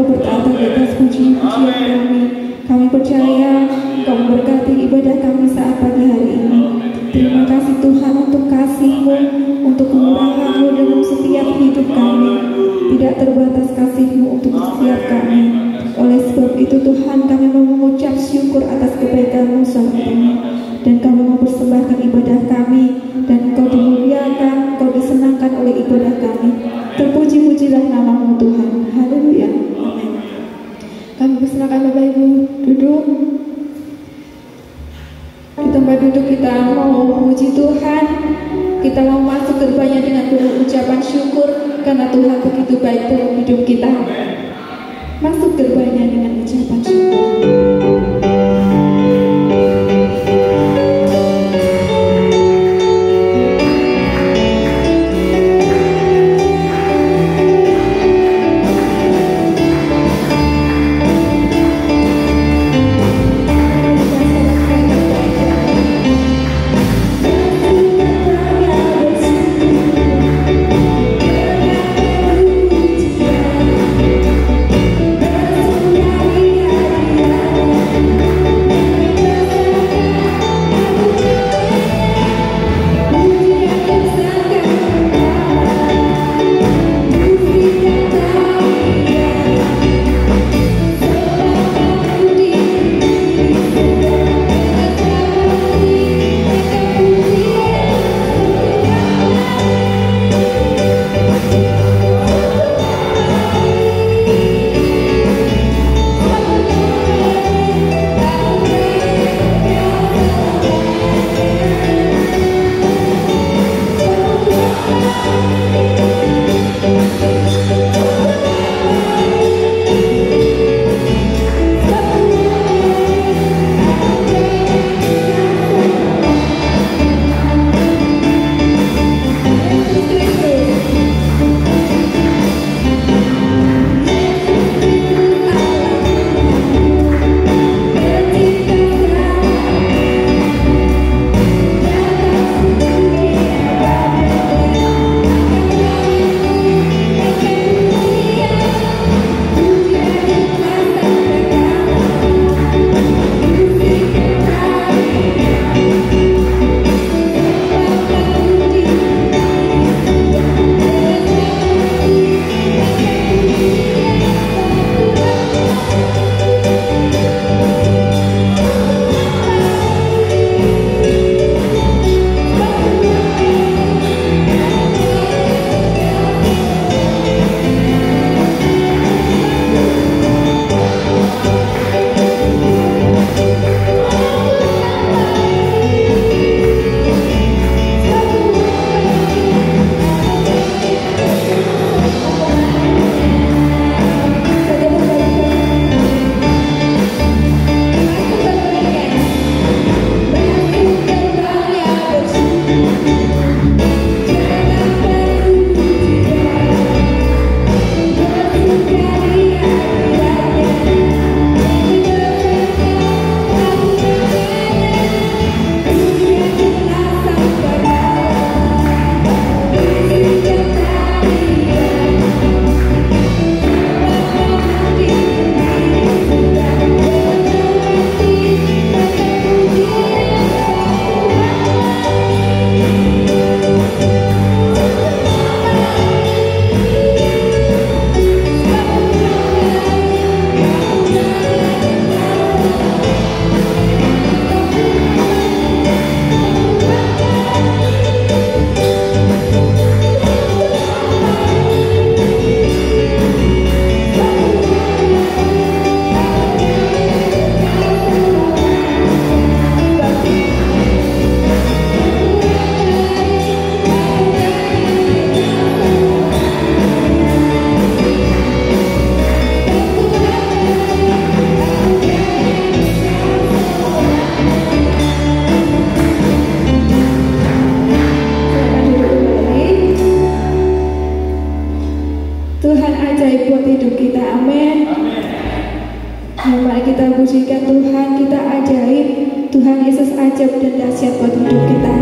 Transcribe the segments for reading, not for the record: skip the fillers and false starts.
Engkau bertata di atas puji-pujian kami. Kami percaya Engkau memberkati ibadah kami saat pagi hari ini. Terima kasih Tuhan untuk kasih-Mu, untuk kemurahan-Mu dalam setiap hidup kami. Tidak terbatas kasih-Mu untuk setiap kami. Oleh sebab itu Tuhan, kami mau mengucap syukur atas kebaikan-Mu saat ini. Dan kami mau persembahkan ibadah kami, dan Engkau dimuliakan, Engkau disenangkan oleh ibadah kami. Terpuji-pujilah nama-Mu Tuhan. Haleluya. Amin. Kami persilakan Bapak Ibu duduk. Di tempat duduk kita mau memuji Tuhan. Kita mau masuk gerbangnya dengan penuh ucapan syukur karena Tuhan begitu baik dalam hidup kita. Masuk gerbangnya dengan ucapan syukur. pujikan Tuhan, kita ajaib. Tuhan Yesus ajaib dan dahsyat buat hidup kita.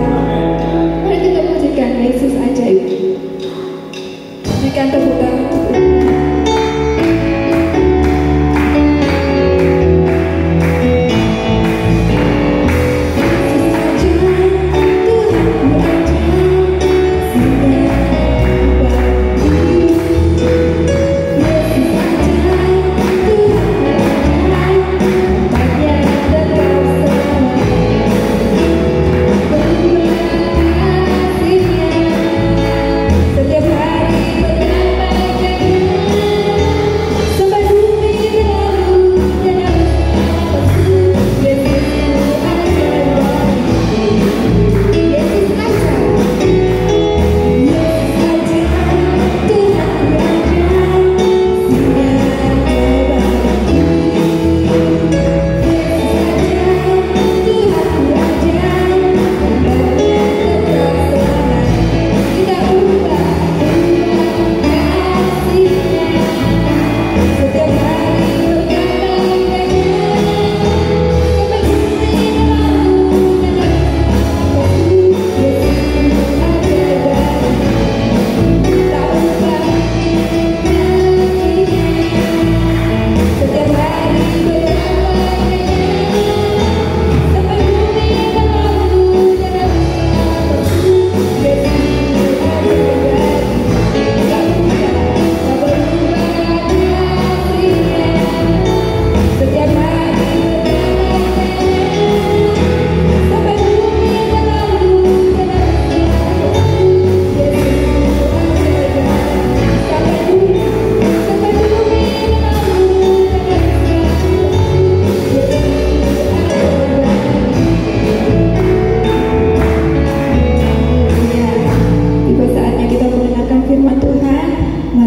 Mari kita pujikan Yesus ajaib. Berikan tepuk tangan.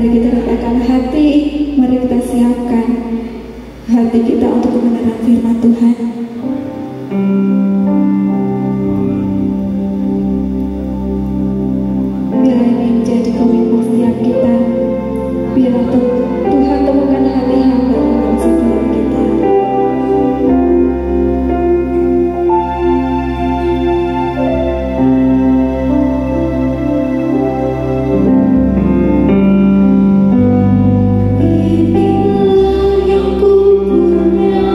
Mari kita letakkan hati, mari kita siapkan hati kita untuk kebenaran firman Tuhan. Biar ini menjadi komitmen setiap kita. Biar Tuhan temukan hati hamba dalam setiap kita. Inilah yang ku punya.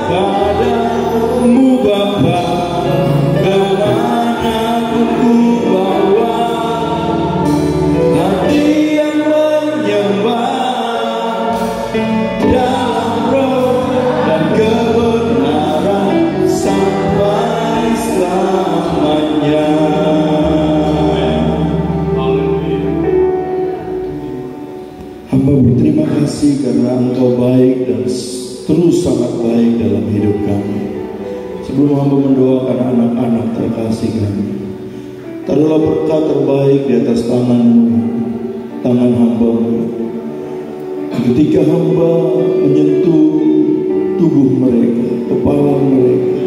padamu Bapa, kemanapun ku bawa hati yang menyembah dalam roh dan kebenaran sampai selamanya. Hamba berterima kasih karena Engkau baik dan terus sangat baik dalam hidup kami. Sebelum hamba mendoakan anak-anak terkasih kami, taruhlah berkat terbaik di atas tangan-Mu, tangan hamba-Mu. Ketika hamba menyentuh tubuh mereka, kepala mereka,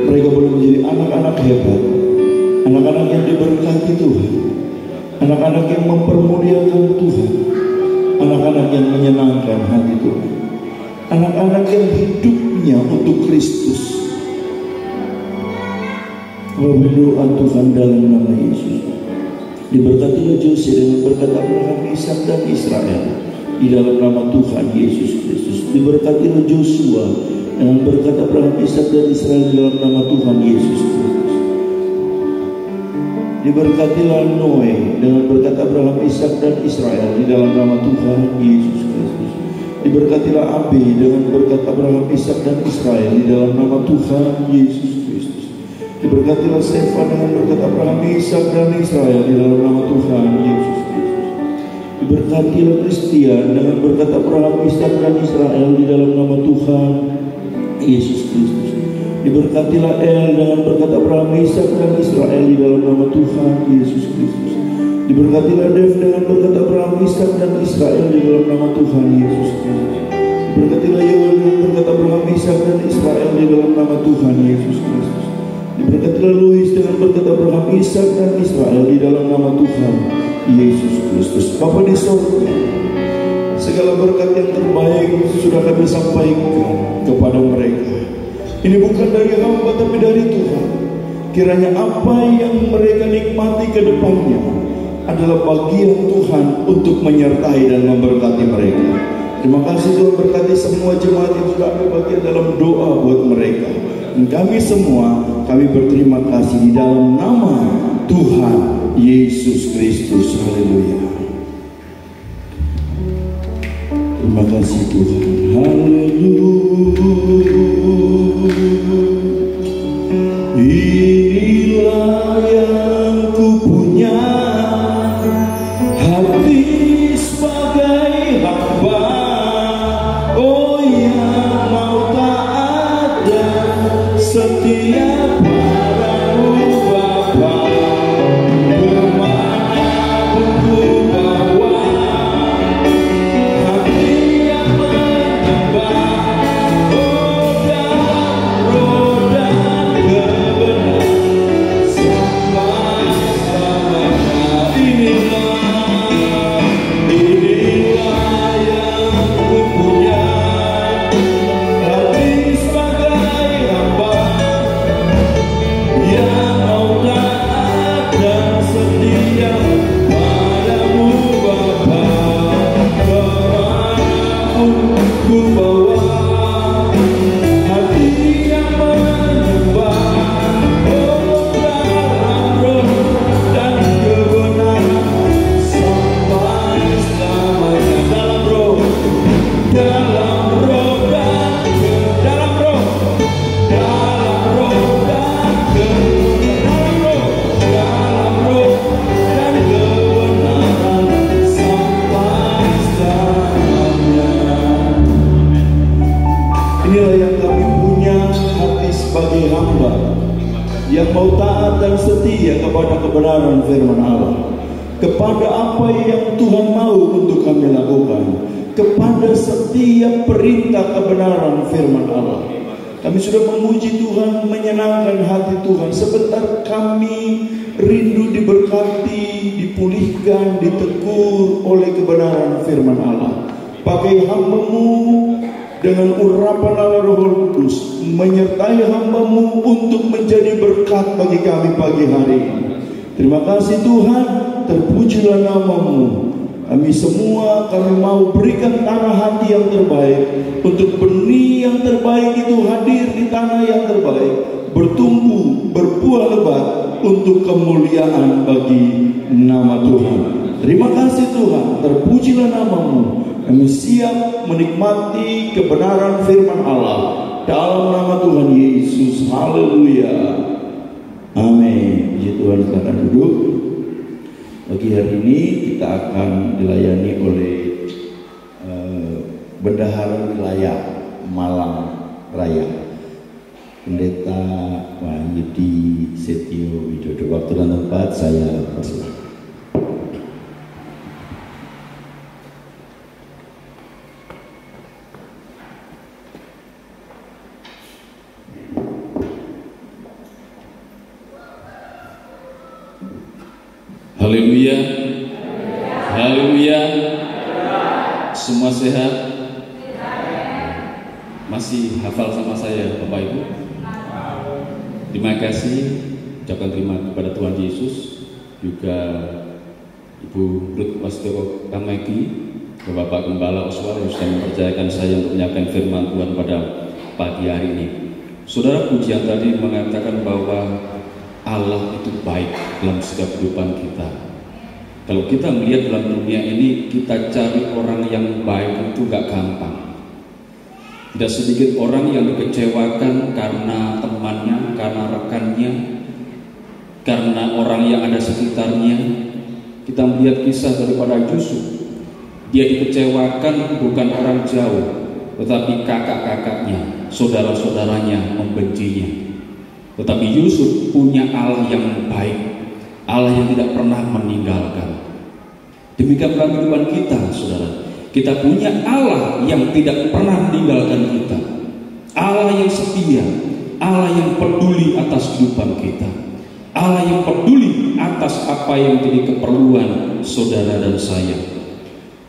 mereka boleh menjadi anak-anak hebat, anak-anak yang diberkati Tuhan, anak-anak yang mempermuliakan Tuhan, anak-anak yang menyenangkan hati Tuhan, anak-anak yang hidupnya untuk Kristus. Berdoa Tuhan dalam nama Yesus, diberkatilah Jose dengan berkat Abraham, Ishak dan Israel di dalam nama Tuhan Yesus Kristus. Diberkatilah Joshua dengan berkat Abraham, Ishak dan Israel di dalam nama Tuhan Yesus Kristus. Diberkatilah Noe dengan berkat Abraham, Ishak dan Israel di dalam nama Tuhan Yesus Kristus. Diberkatilah Abi dengan berkat Abraham, Ishak dan Israel di dalam nama Tuhan Yesus Kristus. Diberkatilah Sefa dengan berkat Abraham, Ishak dan Israel di dalam nama Tuhan Yesus Kristus. Diberkatilah Christian dengan berkat Abraham, Ishak dan Israel di dalam nama Tuhan Yesus Kristus. Diberkatilah El dengan berkat Abraham, Ishak dan Israel di dalam nama Tuhan Yesus Kristus. Diberkatilah Dev dengan berkat Abraham, Ishak dan Israel di dalam nama Tuhan Yesus Kristus. Diberkatilah Yoel dengan berkat Abraham, Ishak dan Israel di dalam nama Tuhan Yesus Kristus. Diberkatilah Louis dengan berkat Abraham, Ishak dan Israel di dalam nama Tuhan Yesus Kristus. Bapa di sorga, segala berkat yang terbaik sudah kami sampaikan kepada mereka. Ini bukan dari hamba tapi dari Tuhan. Kiranya apa yang mereka nikmati ke depannya adalah bagian Tuhan untuk menyertai dan memberkati mereka. Terima kasih Tuhan, berkati semua jemaat yang sudah ambil bagian dalam doa buat mereka. Dan kami semua, kami berterima kasih di dalam nama Tuhan Yesus Kristus. Haleluya. Terima kasih Tuhan. Haleluya. Inilah yang ku punya, hati sebagai hamba, oh yang mau taat dan setia padamu Bapa, kemanapun ku bawa hati yang menyembah, oh dalam roh dan kebenaran sampai selamanya. Inilah yang ku punya, hati sebagai hamba yang mau taat dan setia padamu Bapa, kemanapun ku bawa hati yang menyembah, oh dalam roh dan kebenaran sampai selamanya. Dalam roh dan dalam roh dan kebenaran sampai selamanya. Inilah yang kami punya, hati sebagai hamba yang mau taat dan setia kepada kebenaran firman Allah, kepada apa yang Tuhan mau untuk kami lakukan, kepada setiap perintah kebenaran firman Allah. Kami sudah memuji Tuhan, menyenangkan hati Tuhan. Sebentar kami rindu diberkati, dipulihkan, ditegur oleh kebenaran firman Allah. Pakai hamba-Mu dengan urapan Allah Roh Kudus, menyertai hamba-Mu untuk menjadi berkat bagi kami pagi hari ini. Terima kasih Tuhan, terpujilah nama-Mu. Kami semua kami mau berikan tanah hati yang terbaik, untuk benih yang terbaik itu hadir di tanah yang terbaik, bertumbuh, berbuah lebat untuk kemuliaan bagi nama Tuhan. Terima kasih Tuhan, terpujilah nama-Mu. Kami siap menikmati kebenaran firman Allah dalam nama Tuhan Yesus. Haleluya. Amin. Puji Tuhan, silakan duduk. Pagi hari ini kita akan dilayani oleh Bendahara Wilayah Malang Raya, Pendeta Wahyudi Setio Widodo. Waktu dan tempat saya persilakan. Haleluya. Haleluya. Semua sehat? Masih hafal sama saya Bapak Ibu? Terima kasih. Ucapkan terima kepada Tuhan Yesus, juga Ibu Ruth Wastoro Kameki, Bapak Gembala Oswal yang sudah mempercayakan saya untuk menyampaikan firman Tuhan pada pagi hari ini. Saudara, pujian tadi mengatakan bahwa Allah itu baik dalam setiap kehidupan kita. Kalau kita melihat dalam dunia ini, kita cari orang yang baik itu gak gampang. Tidak sedikit orang yang dikecewakan karena temannya, karena rekannya, karena orang yang ada sekitarnya. Kita melihat kisah daripada Yusuf. Dia dikecewakan bukan orang jauh, tetapi kakak-kakaknya, saudara-saudaranya membencinya. Tetapi Yusuf punya Allah yang baik, Allah yang tidak pernah meninggalkan. Demikian dalam kehidupan kita, saudara. Kita punya Allah yang tidak pernah meninggalkan kita, Allah yang setia, Allah yang peduli atas kehidupan kita, Allah yang peduli atas apa yang menjadi keperluan saudara dan saya.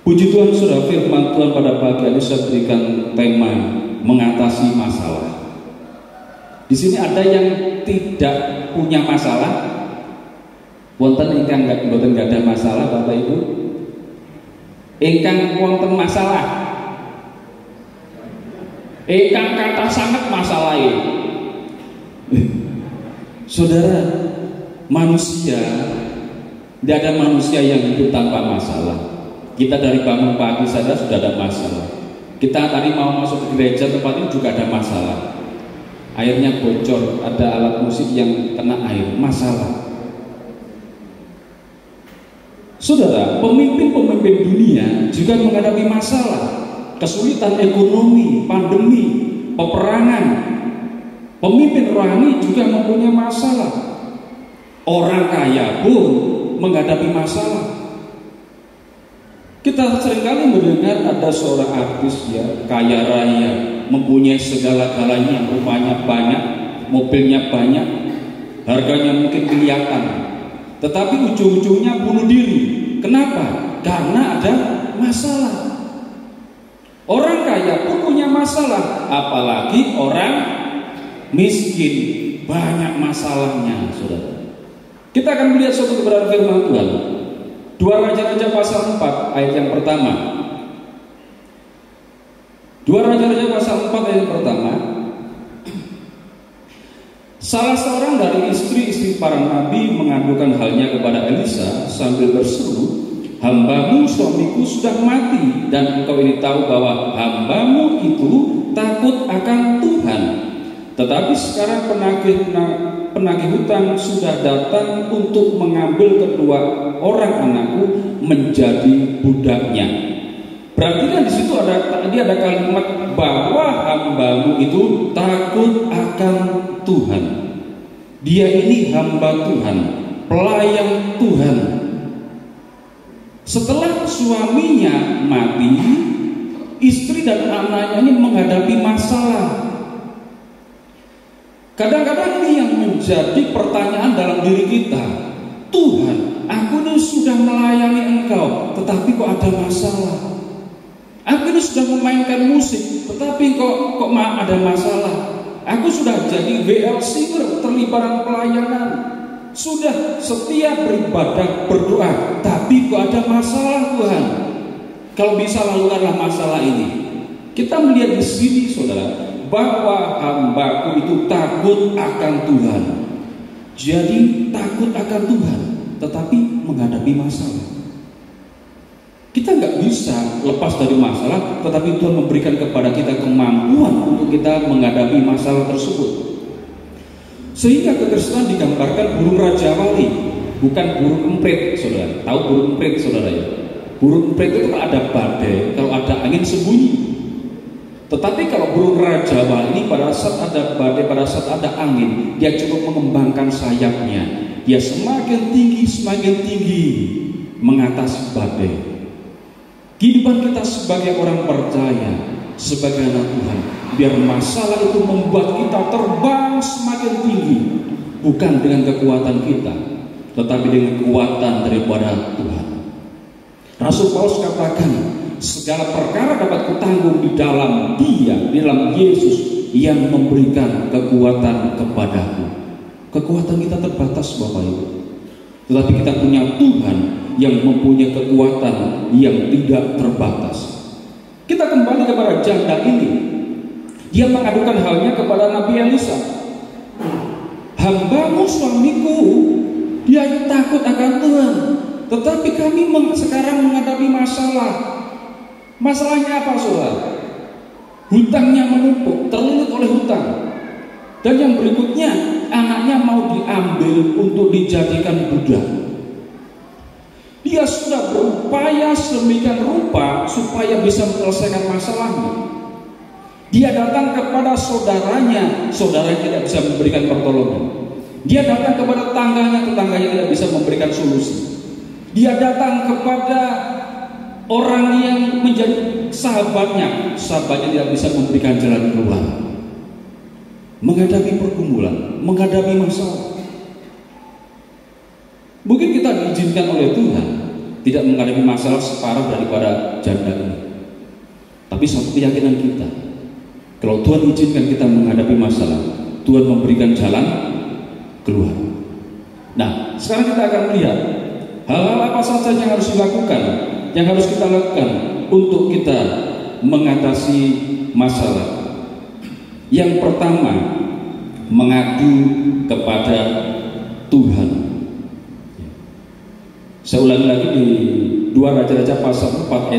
Puji Tuhan, saudara, firman Tuhan pada pagi ini saya berikan tema mengatasi masalah. Di sini ada yang tidak punya masalah, wonten ingkang mboten ada masalah Bapak Ibu. Ingkang wonten masalah, ingkang kata sangat masalah ini. Saudara, manusia, tidak ada manusia yang hidup tanpa masalah. Kita dari bangun pagi saja sudah ada masalah. Kita tadi mau masuk ke gereja tempat ini juga ada masalah. Airnya bocor, ada alat musik yang kena air, masalah. Saudara, pemimpin-pemimpin dunia juga menghadapi masalah, kesulitan ekonomi, pandemi, peperangan. Pemimpin rohani juga mempunyai masalah. Orang kaya pun menghadapi masalah. Kita seringkali mendengar ada seorang artis ya, kaya raya, mempunyai segala-galanya, rumahnya banyak, mobilnya banyak, harganya mungkin kelihatan, tetapi ujung-ujungnya bunuh diri. Kenapa? Karena ada masalah. Orang kaya pun punya masalah, apalagi orang miskin, banyak masalahnya, saudara. Kita akan melihat suatu kebenaran firman Tuhan. 2 Raja-Raja pasal 4 ayat yang pertama. 2 Raja-Raja pasal 4 ayat yang pertama. Salah seorang dari istri-istri para nabi mengadukan halnya kepada Elisa sambil berseru, "Hambamu suamiku sudah mati, dan engkau ini tahu bahwa hambamu itu takut akan Tuhan. Tetapi sekarang penagih hutang sudah datang untuk mengambil kedua orang anakku menjadi budaknya." Berarti kan di situ ada kalimat bahwa hambamu itu takut akan Tuhan. Dia ini hamba Tuhan, pelayan Tuhan. Setelah suaminya mati, istri dan anaknya ini menghadapi masalah. Kadang-kadang ini yang menjadi pertanyaan dalam diri kita. Tuhan, aku ini sudah melayani Engkau, tetapi kok ada masalah. Aku ini sudah memainkan musik, tetapi kok ada masalah. Aku sudah jadi WL singer, terlibat pelayanan, sudah setia beribadah, berdoa, tapi kok ada masalah Tuhan. Kalau bisa lalukanlah masalah ini. Kita melihat di sini saudara, bahwa hambaku itu takut akan Tuhan. Jadi takut akan Tuhan, tetapi menghadapi masalah. Kita nggak bisa lepas dari masalah, tetapi Tuhan memberikan kepada kita kemampuan untuk kita menghadapi masalah tersebut. Sehingga kekristenan digambarkan burung raja wali, bukan burung emprit, saudara. Tahu burung emprit, saudara ya? Burung emprit itu kalau ada badai, kalau ada angin sembunyi. Tetapi kalau burung raja wali ini pada saat ada badai, pada saat ada angin, dia cukup mengembangkan sayapnya. Dia semakin tinggi mengatasi badai. Kehidupan kita sebagai orang percaya, sebagai anak Tuhan, biar masalah itu membuat kita terbang semakin tinggi, bukan dengan kekuatan kita, tetapi dengan kekuatan daripada Tuhan. Rasul Paulus katakan, segala perkara dapat kutanggung di dalam Dia, di dalam Yesus yang memberikan kekuatan kepadaku. Kekuatan kita terbatas, Bapak Ibu, tetapi kita punya Tuhan yang mempunyai kekuatan yang tidak terbatas. Kita kembali kepada janda ini. Dia mengadukan halnya kepada Nabi Elisa. Hambamu suamiku, dia takut akan Tuhan, tetapi kami sekarang menghadapi masalah. Masalahnya apa, saudara? Hutangnya menumpuk, terlilit oleh hutang. Dan yang berikutnya, anaknya mau diambil untuk dijadikan budak. Dia sudah berupaya sedemikian rupa supaya bisa menyelesaikan masalahnya. Dia datang kepada saudaranya tidak bisa memberikan pertolongan. Dia datang kepada tetangganya tidak bisa memberikan solusi. Dia datang kepada orang yang menjadi sahabatnya tidak bisa memberikan jalan keluar. Menghadapi pergumulan, menghadapi masalah. Mungkin kita diizinkan oleh Tuhan tidak menghadapi masalah separah daripada janda ini. Tapi satu keyakinan kita, kalau Tuhan izinkan kita menghadapi masalah, Tuhan memberikan jalan keluar. Nah, sekarang kita akan melihat hal-hal apa saja yang harus dilakukan, yang harus kita lakukan untuk kita mengatasi masalah. Yang pertama, mengadu kepada Tuhan. Saya ulangi lagi di 2 Raja-Raja pasal 4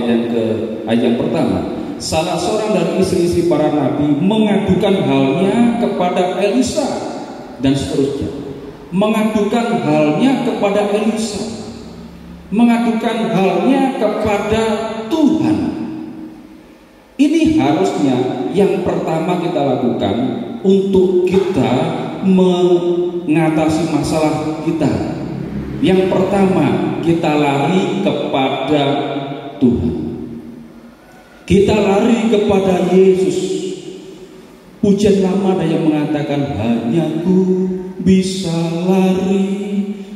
ayat yang pertama. Salah seorang dari istri-istri para nabi mengadukan halnya kepada Elisa, dan seterusnya. Mengadukan halnya kepada Elisa, mengadukan halnya kepada Tuhan. Ini harusnya yang pertama kita lakukan untuk kita mengatasi masalah kita. Yang pertama, kita lari kepada Tuhan. Kita lari kepada Yesus. Pujian lama ada yang mengatakan, hanya ku bisa lari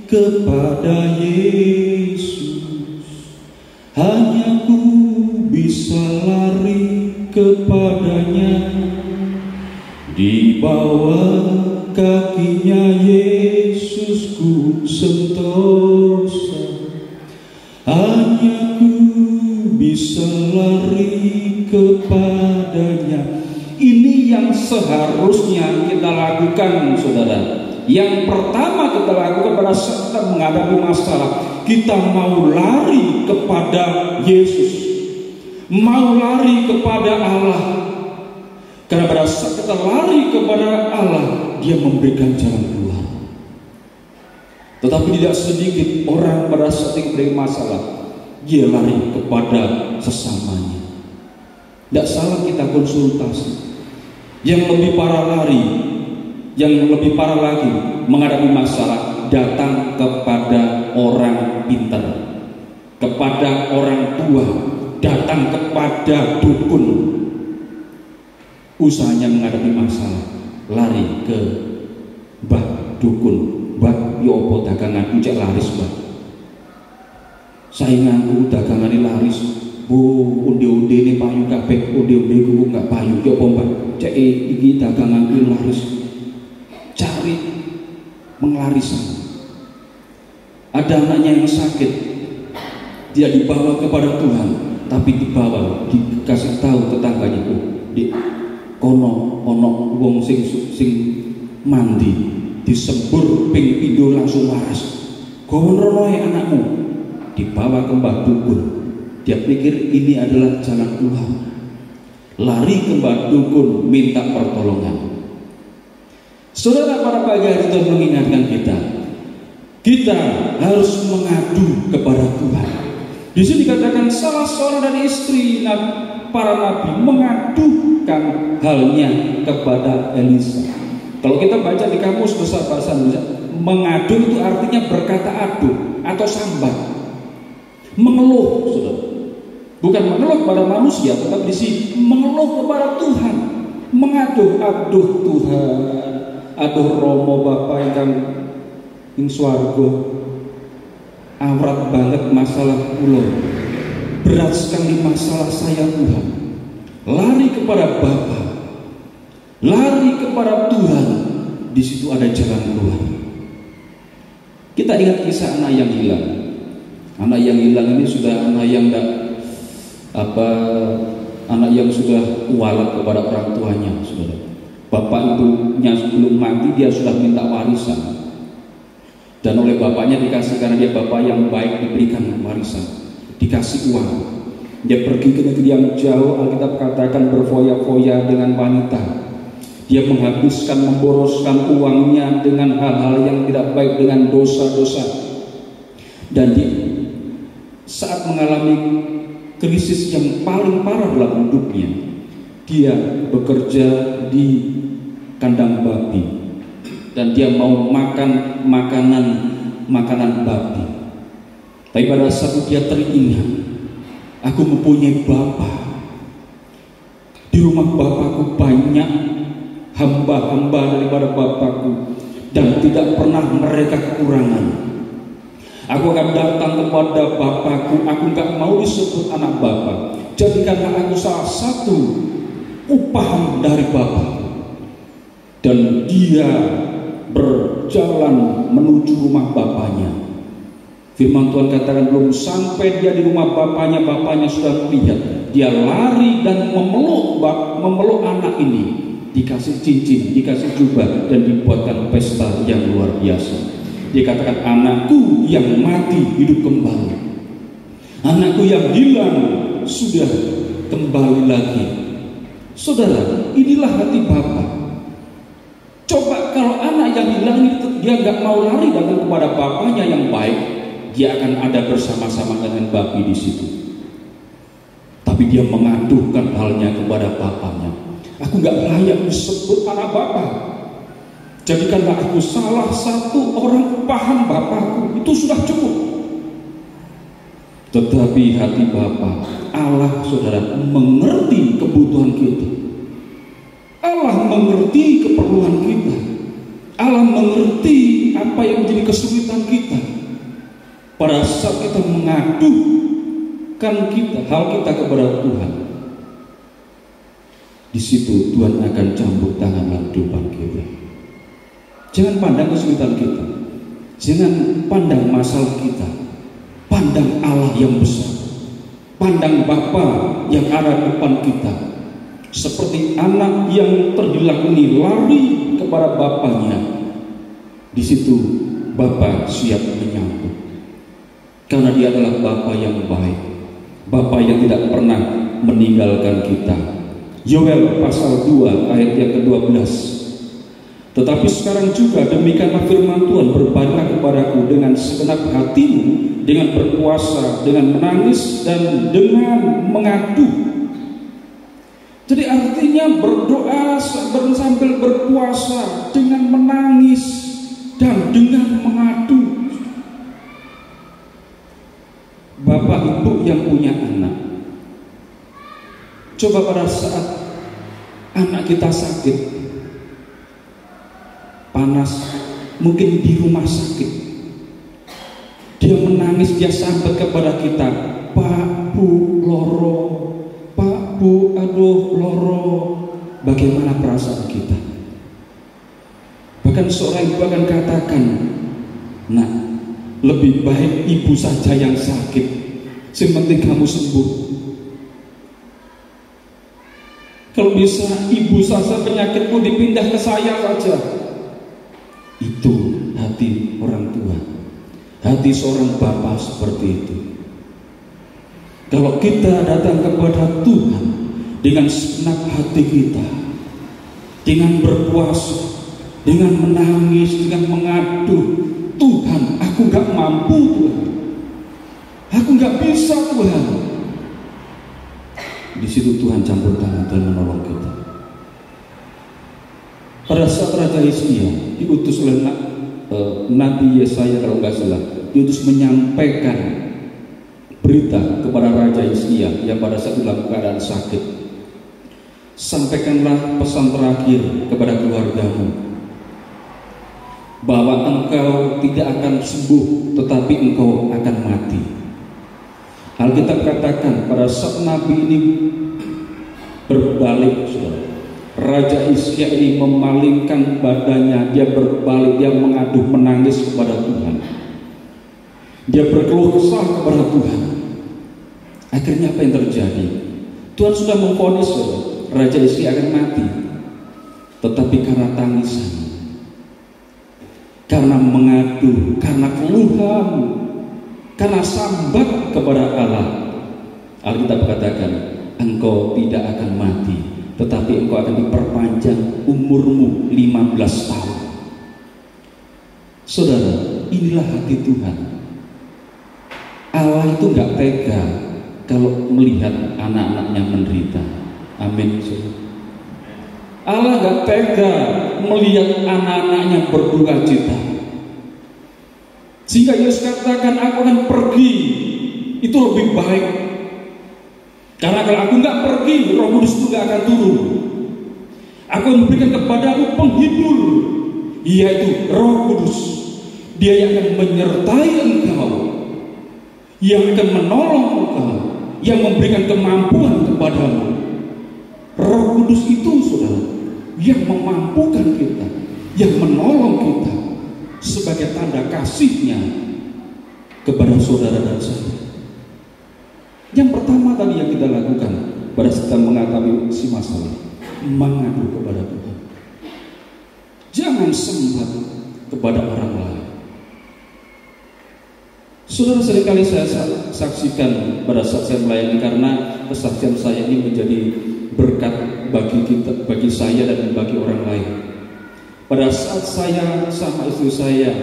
kepada Yesus. Hanya ku bisa lari kepadanya. Di bawah kakinya Yesus ku sentosa. Hanya ku bisa lari kepadanya. Ini yang seharusnya kita lakukan, saudara. Yang pertama kita lakukan pada saat kita menghadapi masalah, kita mau lari kepada Yesus, mau lari kepada Allah. Karena pada saat kita lari kepada Allah, Dia memberikan jalan keluar. Tetapi tidak sedikit orang pada saat diberi masalah, dia lari kepada sesamanya. Tidak salah kita konsultasi. Yang lebih parah lagi menghadapi masalah, datang kepada orang pintar, kepada orang tua, datang kepada dukun. Usahanya menghadapi masalah, lari ke mbah dukun. Mbah, yo opo dagangan cek laris, Mbah. Sainganku dagangan laris. Bu, undi-undi ini payu kabeh, undi-undi ku enggak payu. Yo opo, Mbah? Cek iki dagangan laris. Cari penglarisan. Ada anaknya yang sakit, dia dibawa kepada Tuhan, tapi dibawa, dikasih tahu tetangganya, di kono ono wong sing mandi, disembur ping pindho langsung waras. Gowo ronoe anakmu, dibawa ke mbah dukun. Dia pikir ini adalah jalan Tuhan. Lari ke mbah dukun minta pertolongan. Saudara, para pagi hari itu mengingatkan kita harus mengadu kepada Tuhan. Di sini dikatakan salah seorang dari istri para nabi mengadukan halnya kepada Elisa. Kalau kita baca di kamus besar bahasa Indonesia, mengadu itu artinya berkata adu atau sambat, mengeluh, saudara. Bukan mengeluh kepada manusia, tetapi di sini mengeluh kepada Tuhan, mengaduh, aduh Tuhan, aduh Romo Bapa ing swarga, awrat banget masalah kula, berat sekali masalah saya Tuhan. Lari kepada Bapa, lari kepada Tuhan. Di situ ada jalan keluar. Kita ingat kisah anak yang hilang. Anak yang hilang ini sudah anak yang anak yang sudah walat kepada orang tuanya, saudara. Bapak ibunya sebelum mati dia sudah minta warisan, dan oleh bapaknya dikasih, karena dia bapak yang baik, diberikan warisan, dikasih uang. Dia pergi ke negeri yang jauh, Alkitab katakan berfoya-foya dengan wanita. Dia menghabiskan, memboroskan uangnya dengan hal-hal yang tidak baik, dengan dosa-dosa. Dan saat mengalami krisis yang paling parah dalam hidupnya, dia bekerja di kandang babi, dan dia mau makan makanan babi. Tapi pada saat itu dia teringat, aku mempunyai bapa. Di rumah bapakku banyak hamba-hamba daripada bapakku, dan tidak pernah mereka kekurangan. Aku akan datang kepada bapakku, aku gak mau disebut anak bapak. Jadikanlah aku salah satu upahan dari bapakku. Dan dia berjalan menuju rumah bapaknya. Firman Tuhan katakan belum sampai dia di rumah bapaknya sudah melihat. Dia lari dan memeluk anak ini. Dikasih cincin, dikasih jubah, dan dibuatkan pesta yang luar biasa. Dia katakan, anakku yang mati hidup kembali, anakku yang hilang sudah kembali lagi. Saudara, inilah hati Bapa. Coba kalau anak yang hilang itu dia nggak mau lari datang kepada bapaknya yang baik, dia akan ada bersama-sama dengan babi di situ. Tapi dia mengadukan halnya kepada bapaknya. Aku nggak layak disebut anak bapak. Jadikanlah aku salah satu orang paham bapakku, itu sudah cukup. Tetapi hati Bapa, Allah, saudara, mengerti kebutuhan kita. Allah mengerti keperluan kita. Allah mengerti apa yang menjadi kesulitan kita. Pada saat kita mengadukan hal kita kepada Tuhan, di situ Tuhan akan campur tangan dalam kehidupan kita. Jangan pandang kesulitan kita, jangan pandang masalah kita, pandang Allah yang besar, pandang Bapa yang ada di depan kita. Seperti anak yang terhilang ini lari kepada bapaknya, di situ Bapa siap menyambut, karena dia adalah Bapa yang baik, Bapa yang tidak pernah meninggalkan kita. Yoel pasal 2 ayat yang ke-12. Tetapi sekarang juga demikianlah firman Tuhan, berbaliklah kepadaku dengan segenap hatimu, dengan berpuasa, dengan menangis, dan dengan mengadu. Jadi artinya berdoa sambil berpuasa, dengan menangis, dan dengan mengadu. Bapak ibu yang punya anak, coba pada saat anak kita sakit, panas, mungkin di rumah sakit, dia menangis, dia sambat kepada kita, Pak, Bu, loro, Pak, Bu, aduh, loro. Bagaimana perasaan kita? Bahkan seorang ibu akan katakan, nak, Lebih baik ibu saja yang sakit, yang penting kamu sembuh. Kalau bisa ibu saja penyakitmu dipindah ke saya saja. Itu hati orang tua, hati seorang bapak seperti itu. Kalau kita datang kepada Tuhan dengan segenap hati kita, dengan berpuasa, dengan menangis, dengan mengadu, Tuhan, aku gak mampu Tuhan, aku gak bisa Tuhan. Di situ Tuhan campur tangan dan menolong kita. Pada saat Raja Hizkia diutus oleh Nabi Yesaya, kalau nggak salah, diutus menyampaikan berita kepada Raja Hizkia yang pada saat dalam keadaan sakit. Sampaikanlah pesan terakhir kepada keluargamu, bahwa engkau tidak akan sembuh, tetapi engkau akan mati. Alkitab katakan pada saat Nabi ini berbalik, saudara, Raja Hizkia ini memalingkan badannya, dia berbalik, dia mengadu, menangis kepada Tuhan, dia berkeluh kesah kepada Tuhan. Akhirnya apa yang terjadi? Tuhan sudah memvonis Raja Hizkia akan mati, tetapi karena tangisan, karena mengadu, karena keluhan, karena sambat kepada Allah, Alkitab katakan, engkau tidak akan mati, tetapi engkau akan diperpanjang umurmu 15 tahun. Saudara, inilah hati Tuhan. Allah itu gak tega kalau melihat anak-anaknya menderita. Amin. Allah gak tega melihat anak-anaknya berduka cita. Sehingga Yesus katakan, aku akan pergi, itu lebih baik. Karena kalau aku nggak pergi, Roh Kudus itu nggak akan turun. Aku memberikan kepadamu penghibur, yaitu Roh Kudus. Dia yang akan menyertai engkau, yang akan menolong engkau, yang memberikan kemampuan kepadamu. Roh Kudus itu, saudara, yang memampukan kita, yang menolong kita, sebagai tanda kasihnya kepada saudara dan saya. Yang pertama tadi yang kita lakukan pada saat menghadapi si masalah, mengadu kepada Tuhan. Jangan sembat kepada orang lain. Saudara, seringkali saya saksikan pada saat saya melayani, karena kesaksian saya ini menjadi berkat bagi kita, bagi saya dan bagi orang lain. Pada saat saya sama istri saya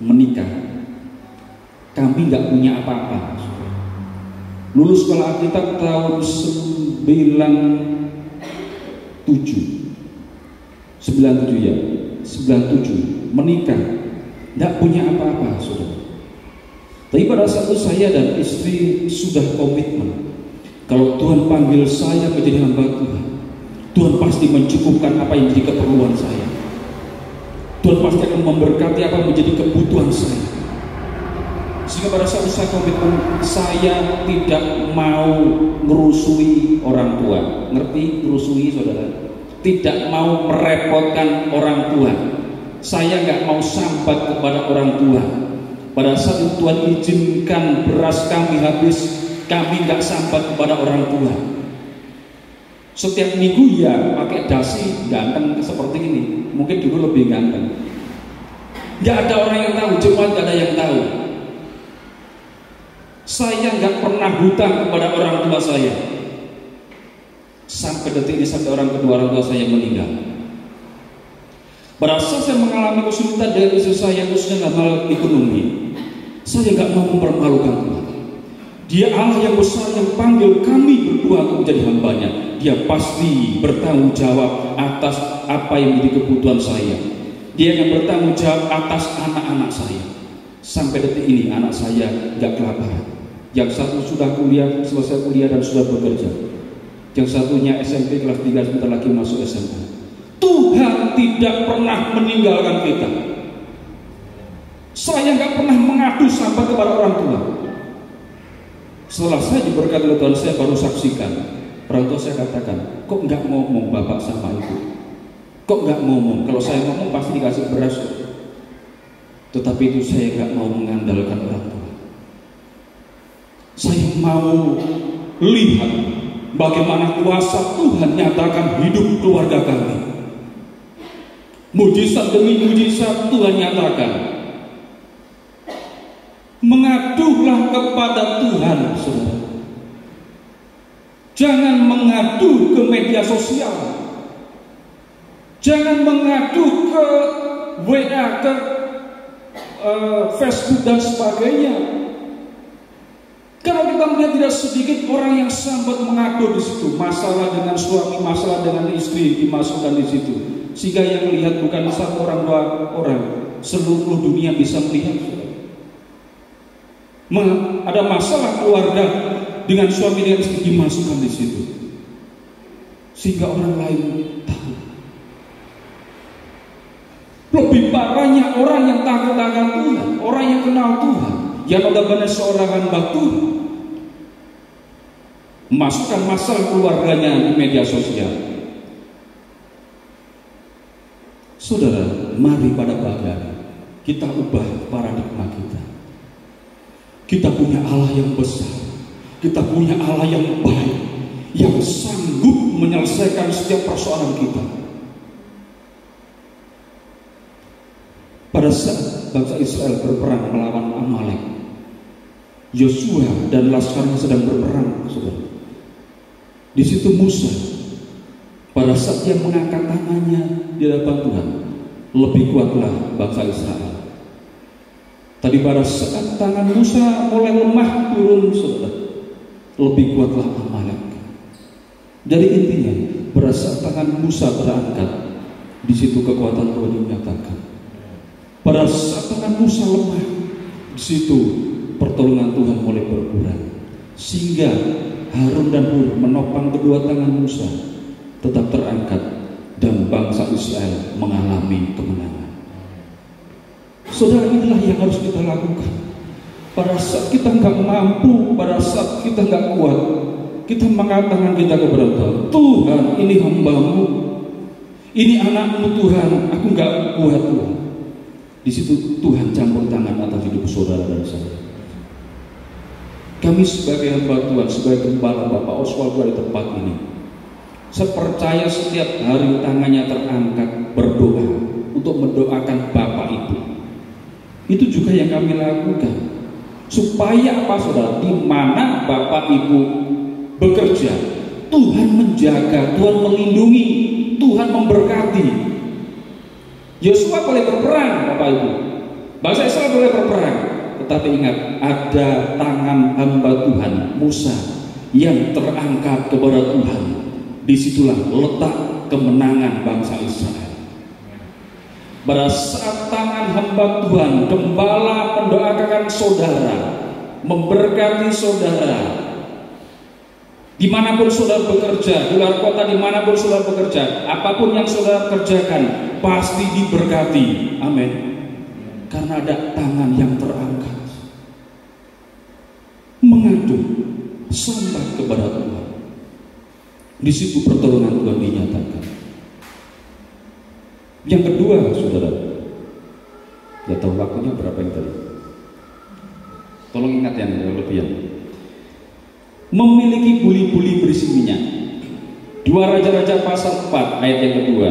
menikah, kami nggak punya apa-apa. Lulus sekolah Alkitab tahun 97 menikah, nggak punya apa-apa, saudara. Tapi pada saat itu saya dan istri sudah komitmen, kalau Tuhan panggil saya menjadi hamba Tuhan, Tuhan pasti mencukupkan apa yang menjadi keperluan saya. Tuhan pasti akan memberkati apa menjadi kebutuhan saya. Sehingga pada saat saya komitmen, saya tidak mau merusui orang tua. Ngerti merusui, saudara? Tidak mau merepotkan orang tua. Saya nggak mau sambat kepada orang tua. Pada saat itu Tuhan izinkan beras kami habis, kami nggak sambat kepada orang tua. Setiap minggu ya pakai dasi ganteng seperti ini. Mungkin dulu lebih ganteng. Gak ada orang yang tahu, jemaat gak ada yang tahu. Saya gak pernah hutang kepada orang tua saya. Sampai detik ini, sampai orang kedua orang tua saya meninggal. Pada saat saya mengalami kesulitan dari istri saya, khususnya dalam hal ekonomi, saya gak mau mempermalukan Tuhan. Dia Allah yang besar yang panggil kami berdua untuk menjadi hambanya. Dia pasti bertanggung jawab atas apa yang menjadi kebutuhan saya. Dia yang bertanggung jawab atas anak-anak saya. Sampai detik ini anak saya gak kelaparan. Yang satu sudah kuliah, selesai kuliah dan sudah bekerja. Yang satunya SMP kelas 3, sebentar lagi masuk SMA. Tuhan tidak pernah meninggalkan kita. Saya gak pernah mengadu sampai kepada orang tua. Setelah saya diberkati oleh Tuhan, saya baru saksikan. Orang tua saya katakan, kok nggak ngomong bapak sama ibu? Kok nggak ngomong? Kalau saya ngomong pasti dikasih beras. Tetapi itu saya nggak mau mengandalkan orang tua. Saya mau lihat bagaimana kuasa Tuhan nyatakan hidup keluarga kami. Mujizat demi mujizat Tuhan nyatakan. Mengadulah kepada Tuhan, saudara. Jangan mengadu ke media sosial. Jangan mengadu ke WA, ke Facebook dan sebagainya. Kalau kita melihat tidak sedikit orang yang sambat mengadu di situ, masalah dengan suami, masalah dengan istri dimasukkan di situ, sehingga yang melihat bukan satu orang, dua orang, seluruh dunia bisa melihat. Ada masalah keluarga dengan suami dan istri dimasukkan di situ, sehingga orang lain tahu. Lebih parahnya orang yang takut akan Tuhan, orang yang kenal Tuhan, yang notabene seorang hamba Tuhan, masukkan masalah keluarganya di media sosial. Saudara, mari pada pagi hari kita ubah paradigma kita. Kita punya Allah yang besar, kita punya Allah yang baik, yang sanggup menyelesaikan setiap persoalan kita. Pada saat bangsa Israel berperang melawan Amalek, Yosua dan laskarnya sedang berperang, saudara. Di situ Musa, pada saat dia mengangkat tangannya di hadapan Tuhan, lebih kuatlah bangsa Israel. Tadi pada saat tangan Musa mulai lemah turun, saudara, lebih kuatlah Amalek. Jadi intinya, pada saat tangan Musa berangkat, di situ kekuatan Tuhan dinyatakan. Pada saat tangan Musa lemah, di situ pertolongan Tuhan mulai berkurang, sehingga Harun dan Hur menopang kedua tangan Musa tetap terangkat dan bangsa Israel mengalami kemenangan. Saudara, inilah yang harus kita lakukan. Pada saat kita nggak mampu, pada saat kita nggak kuat, kita mengatakan kita kepada Tuhan, Tuhan, ini hamba-Mu, ini anak-Mu Tuhan, aku nggak kuat Tuhan. Di situ Tuhan campur tangan atas hidup saudara dan saya. Kami sebagai hamba Tuhan, sebagai gembala Bapak Oswald di tempat ini, saya percaya setiap hari tangannya terangkat berdoa untuk mendoakan Bapak Ibu. Itu juga yang kami lakukan. Supaya apa, saudara? Di mana Bapak Ibu bekerja, Tuhan menjaga, Tuhan melindungi, Tuhan memberkati. Yosua boleh berperang, Bapak Ibu. Bangsa Israel boleh berperang. Tetapi ingat, ada tangan hamba Tuhan, Musa, yang terangkat kepada Tuhan. Disitulah letak kemenangan bangsa Israel. Pada saat tangan hamba Tuhan, gembala mendoakan saudara, memberkati saudara, dimanapun saudara bekerja, di luar kota, dimanapun saudara bekerja, apapun yang saudara kerjakan, pasti diberkati. Amin. Karena ada tangan yang terangkat, mengadu, sambat kepada Tuhan. Di situ pertolongan Tuhan dinyatakan. Yang kedua, saudara, tidak tahu waktunya berapa yang tadi. Tolong ingat yang lebih. Memiliki buli-buli berisi minyak. 2 Raja-Raja pasal 4 ayat yang kedua.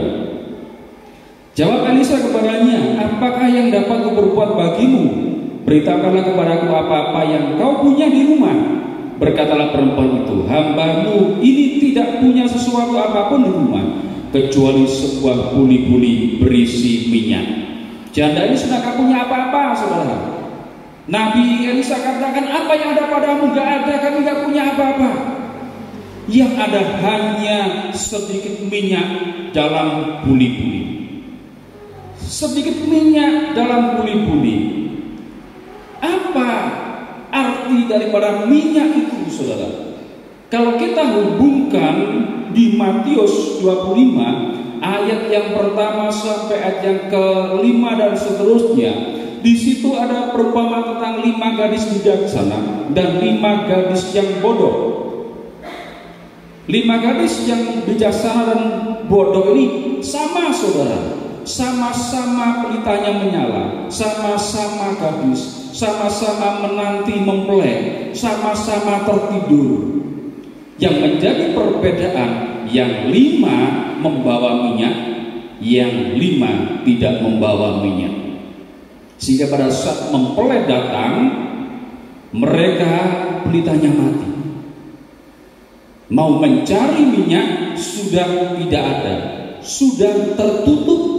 Jawab Elisa kepadanya, apakah yang dapat kuperbuat bagimu? Beritakanlah kepadaku apa-apa yang kau punya di rumah. Berkatalah perempuan itu, hamba-Mu ini tidak punya sesuatu apapun di rumah, kecuali sebuah buli-buli berisi minyak. Janda ini sudah gak punya apa-apa, saudara. Nabi Elisa katakan, apa yang ada padamu? Gak ada, kami gak punya apa-apa. Yang ada hanya sedikit minyak dalam buli-buli. Sedikit minyak dalam buli-buli. Apa arti daripada minyak itu, saudara? Kalau kita hubungkan di Matius 25 ayat yang pertama sampai ayat yang ke-5 dan seterusnya, di situ ada perumpamaan tentang 5 gadis bijaksana dan 5 gadis yang bodoh. 5 gadis yang bijaksana dan bodoh ini sama, saudara. sama-sama pelitanya menyala, sama-sama gadis, sama-sama menanti mempelai, sama-sama tertidur. Yang menjadi perbedaan, yang 5 membawa minyak, yang 5 tidak membawa minyak. Sehingga pada saat mempelai datang, mereka pelitanya mati. Mau mencari minyak sudah tidak ada, sudah tertutup.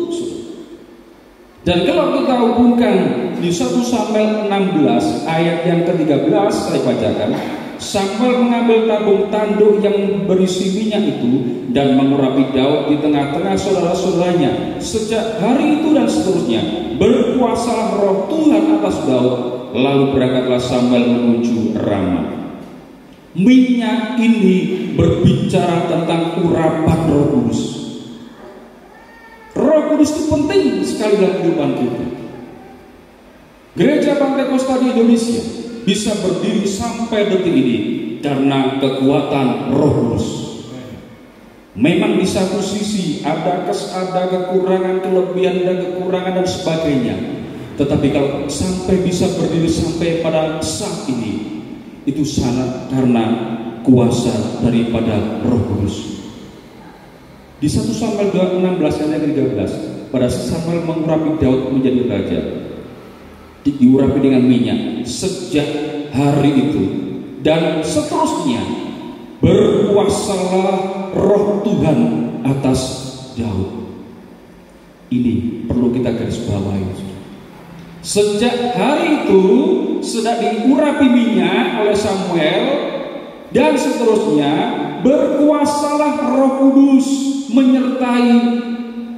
Dan kalau kita hubungkan di 1 Samuel 16 ayat yang ke-13, saya bacakan. Samuel mengambil tabung tanduk yang berisi minyak itu dan mengurapi Daud di tengah-tengah saudara-saudaranya. Sejak hari itu dan seterusnya berkuasalah roh Tuhan atas Daud. Lalu berangkatlah Samuel menuju Rama. Minyak ini berbicara tentang urapan Roh Kudus. Roh Kudus itu penting sekali dalam kehidupan kita. Gereja Pantekosta di Indonesia bisa berdiri sampai detik ini karena kekuatan Roh Kudus. Memang di satu sisi ada kekurangan, kelebihan dan kekurangan dan sebagainya. Tetapi kalau sampai bisa berdiri sampai pada saat ini, itu sangat karena kuasa daripada Roh Kudus. Di 1 Samuel 16 ayat 13, pada Samuel mengurapi Daud menjadi raja, diurapi dengan minyak. Sejak hari itu dan seterusnya berkuasalah roh Tuhan atas Daud. Ini perlu kita garis bawahi. Sejak hari itu sudah diurapi minyak oleh Samuel dan seterusnya berkuasalah Roh Kudus menyertai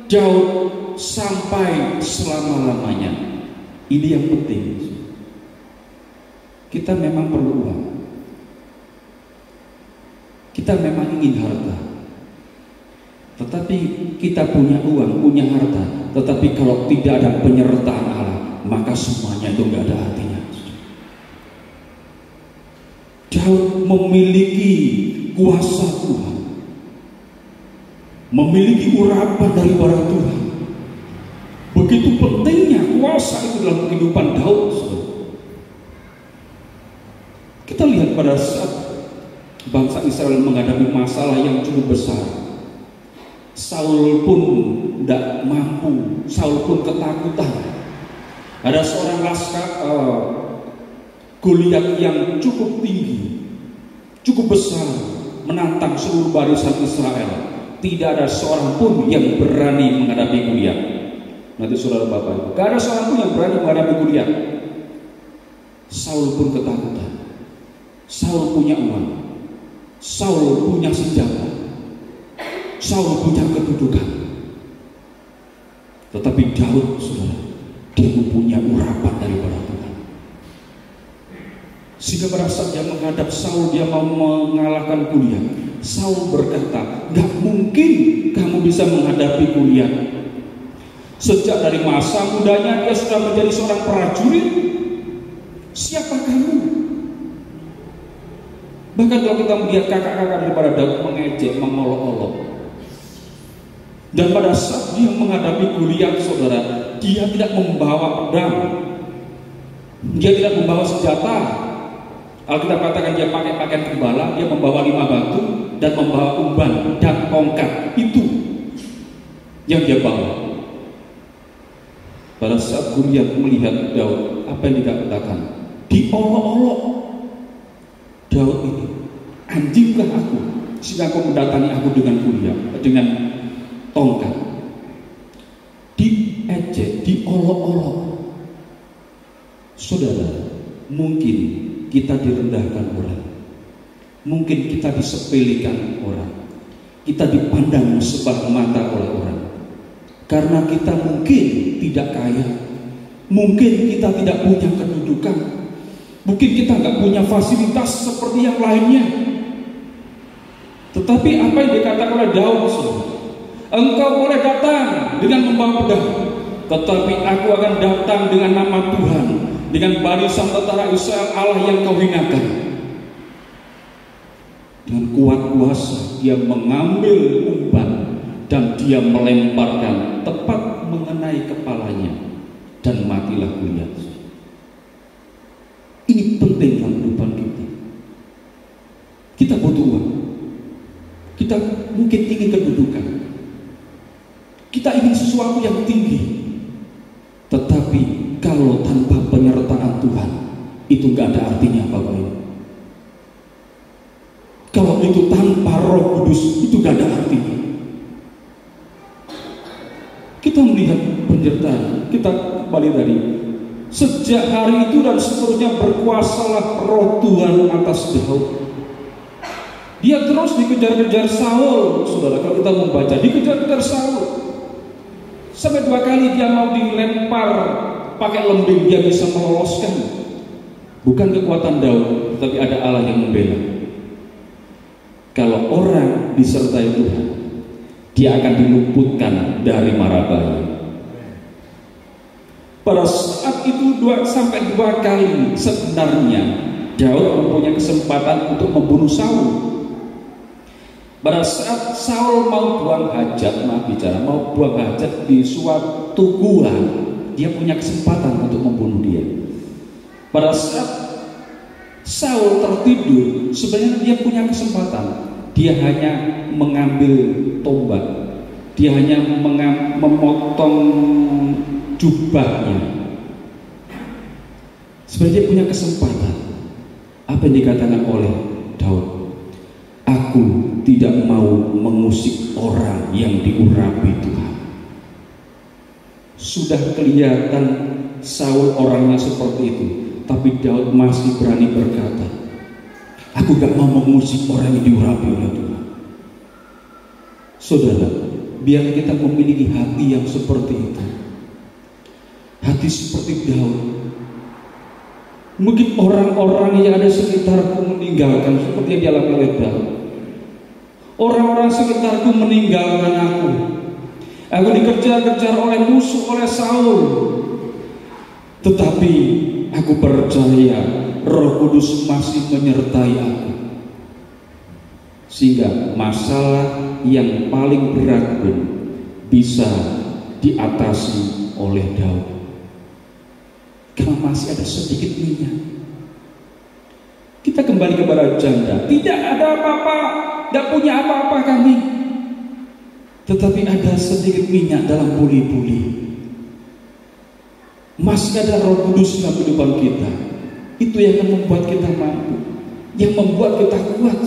Daud sampai selama-lamanya. Ini yang penting. Kita memang perlu uang. Kita memang ingin harta. Tetapi kita punya uang, punya harta. Tetapi kalau tidak ada penyertaan Allah, maka semuanya itu nggak ada artinya. Daud memiliki kuasa Tuhan, memiliki urapan daripada Tuhan. Begitu pentingnya kuasa itu dalam kehidupan Daud. Kita lihat pada saat bangsa Israel menghadapi masalah yang cukup besar, Saul pun tidak mampu, Saul pun ketakutan. Ada seorang laskar Goliat yang cukup tinggi, cukup besar, menantang seluruh barisan Israel. Tidak ada seorang pun yang berani menghadapi Goliat. Nanti saudara bapak ibu, tidak ada seorang pun yang berani menghadapi Goliat. Saul pun ketakutan. Saul punya uang, Saul punya senjata, Saul punya kedudukan. Tetapi Daud, saudara, dia mempunyai urapan daripada Tuhan. Sehingga pada saat dia menghadap Saul, dia mau mengalahkan Goliat. Saul berkata, "Gak mungkin kamu bisa menghadapi Goliat. Sejak dari masa mudanya dia sudah menjadi seorang prajurit. Siapa kamu?" Bahkan kalau kita melihat kakak-kakak daripada Daud mengejek, mengolok-olok. Dan pada saat dia menghadapi Goliat, saudara, dia tidak membawa pedang, dia tidak membawa senjata. Alkitab katakan dia pakai pakaian gembala, dia membawa 5 batu dan membawa umban dan tongkat. Itu yang dia bawa. Pada saat Goliat melihat Daud, apa yang dikatakan? Diolok-olok Daud ini, "Anjingkah aku sehingga kau mendatangi aku dengan Goliat, dengan tongkat?" Diejek, diolok-olok. Saudara, mungkin kita direndahkan orang, mungkin kita disepelekan orang, kita dipandang sebelah mata oleh orang, karena kita mungkin tidak kaya, mungkin kita tidak punya kedudukan, mungkin kita nggak punya fasilitas seperti yang lainnya. Tetapi apa yang dikatakan oleh Daud, engkau boleh datang dengan membawa pedang, tetapi aku akan datang dengan nama Tuhan, dengan barisan tentara Israel Allah yang kau hinakan. Dengan kuat kuasa dia mengambil umpan dan dia melemparkan tepat tepat mengenai kepalanya, dan matilah Goliat. Ini penting dalam kehidupan kita. Kita butuh uang. Kita mungkin ingin kedudukan. Kita ingin sesuatu yang tinggi. Tetapi kalau tanpa penyertaan Tuhan, itu gak ada artinya Bapak Ibu. Kalau itu tanpa Roh Kudus, itu gak ada artinya. Kita melihat penyertaan, kita kembali tadi. Sejak hari itu dan seterusnya berkuasalah Roh Tuhan atas Daud. Dia terus dikejar-kejar Saul, saudara. Kalau kita membaca, dikejar-kejar Saul. Sampai 2 kali dia mau dilempar pakai lembing, dia bisa meloloskan. Bukan kekuatan Daud, tapi ada Allah yang membela. Kalau orang disertai Tuhan, dia akan diluputkan dari mara bahaya. Pada saat itu 2 kali sebenarnya Daud mempunyai kesempatan untuk membunuh Saul. Pada saat Saul mau buang hajat, mau buang hajat di suatu gua, dia punya kesempatan untuk membunuh dia. Pada saat Saul tertidur, sebenarnya dia punya kesempatan. Dia hanya mengambil tombak, dia hanya memotong jubahnya. Sebenarnya dia punya kesempatan. Apa yang dikatakan oleh Daud? Aku tidak mau mengusik orang yang diurapi Tuhan. Sudah kelihatan Saul orangnya seperti itu, tapi Daud masih berani berkata, aku gak mau mengusik orang yang diurapi oleh Tuhan. Saudara, biar kita memiliki hati yang seperti itu, hati seperti Daud. Mungkin orang-orang yang ada sekitarku meninggalkan, seperti yang dialami oleh Daud. Orang-orang sekitarku meninggalkan aku. Aku dikejar-kejar oleh musuh, oleh Saul. Tetapi aku percaya Roh Kudus masih menyertai aku. Sehingga masalah yang paling berat pun bisa diatasi oleh Daud. Karena masih ada sedikit minyak. Kita kembali kepada janda. Tidak ada apa-apa, tidak punya apa-apa kami. Tetapi ada sedikit minyak dalam buli-buli. Masih ada Roh Kudus dalam kehidupan kita. Itu yang akan membuat kita mampu, yang membuat kita kuat.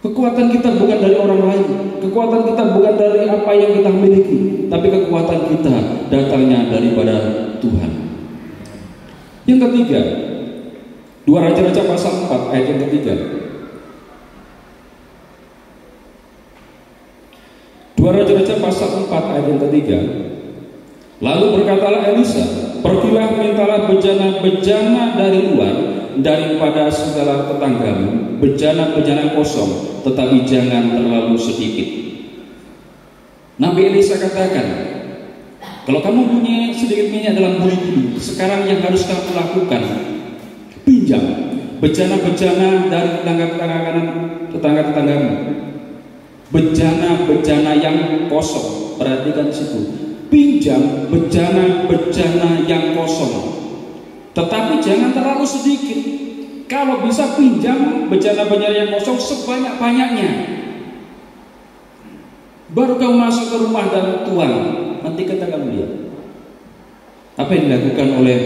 Kekuatan kita bukan dari orang lain, kekuatan kita bukan dari apa yang kita miliki, tapi kekuatan kita datangnya daripada Tuhan. Yang ketiga, 2 Raja-Raja pasal 4 ayat yang ketiga. 2 Raja-Raja pasal 4 ayat yang ketiga. Lalu berkatalah Elisa, pergilah mintalah bejana-bejana dari luar daripada segala tetanggamu, bejana-bejana kosong, tetapi jangan terlalu sedikit. Nabi Elisa katakan, kalau kamu punya sedikit minyak dalam buli-buli, sekarang yang harus kamu lakukan, pinjam bejana-bejana dari tetangga-tetanggamu, bejana-bejana yang kosong. Perhatikan situ, pinjam bejana-bejana yang kosong, tetapi jangan terlalu sedikit. Kalau bisa pinjam bejana-bejana yang kosong sebanyak-banyaknya. Baru kamu masuk ke rumah dan tuan, nanti kita akan lihat apa yang dilakukan oleh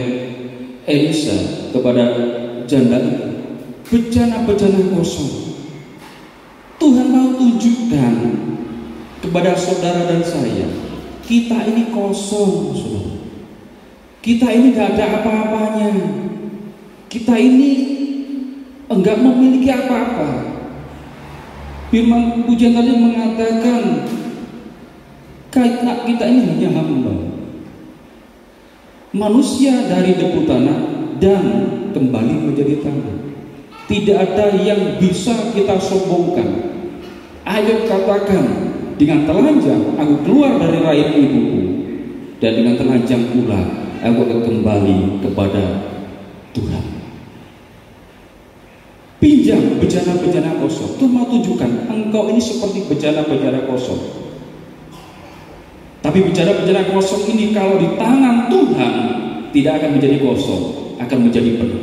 Elisa kepada janda itu. Bejana-bejana kosong. Tuhan mau tunjukkan kepada saudara dan saya, kita ini kosong, saudara. Kita ini gak ada apa-apanya. Kita ini enggak memiliki apa-apa. Firman pujian tadi mengatakan, kita ini hanya hamba, manusia dari debu tanah dan kembali menjadi tanah. Tidak ada yang bisa kita sombongkan. Ayub katakan, dengan telanjang aku keluar dari rahim ibuku, dan dengan telanjang pula aku akan kembali kepada Tuhan. Pinjam bejana-bejana kosong. Tuhan mau tunjukkan engkau ini seperti bejana-bejana kosong. Tapi bejana-bejana kosong ini kalau di tangan Tuhan tidak akan menjadi kosong, akan menjadi penuh.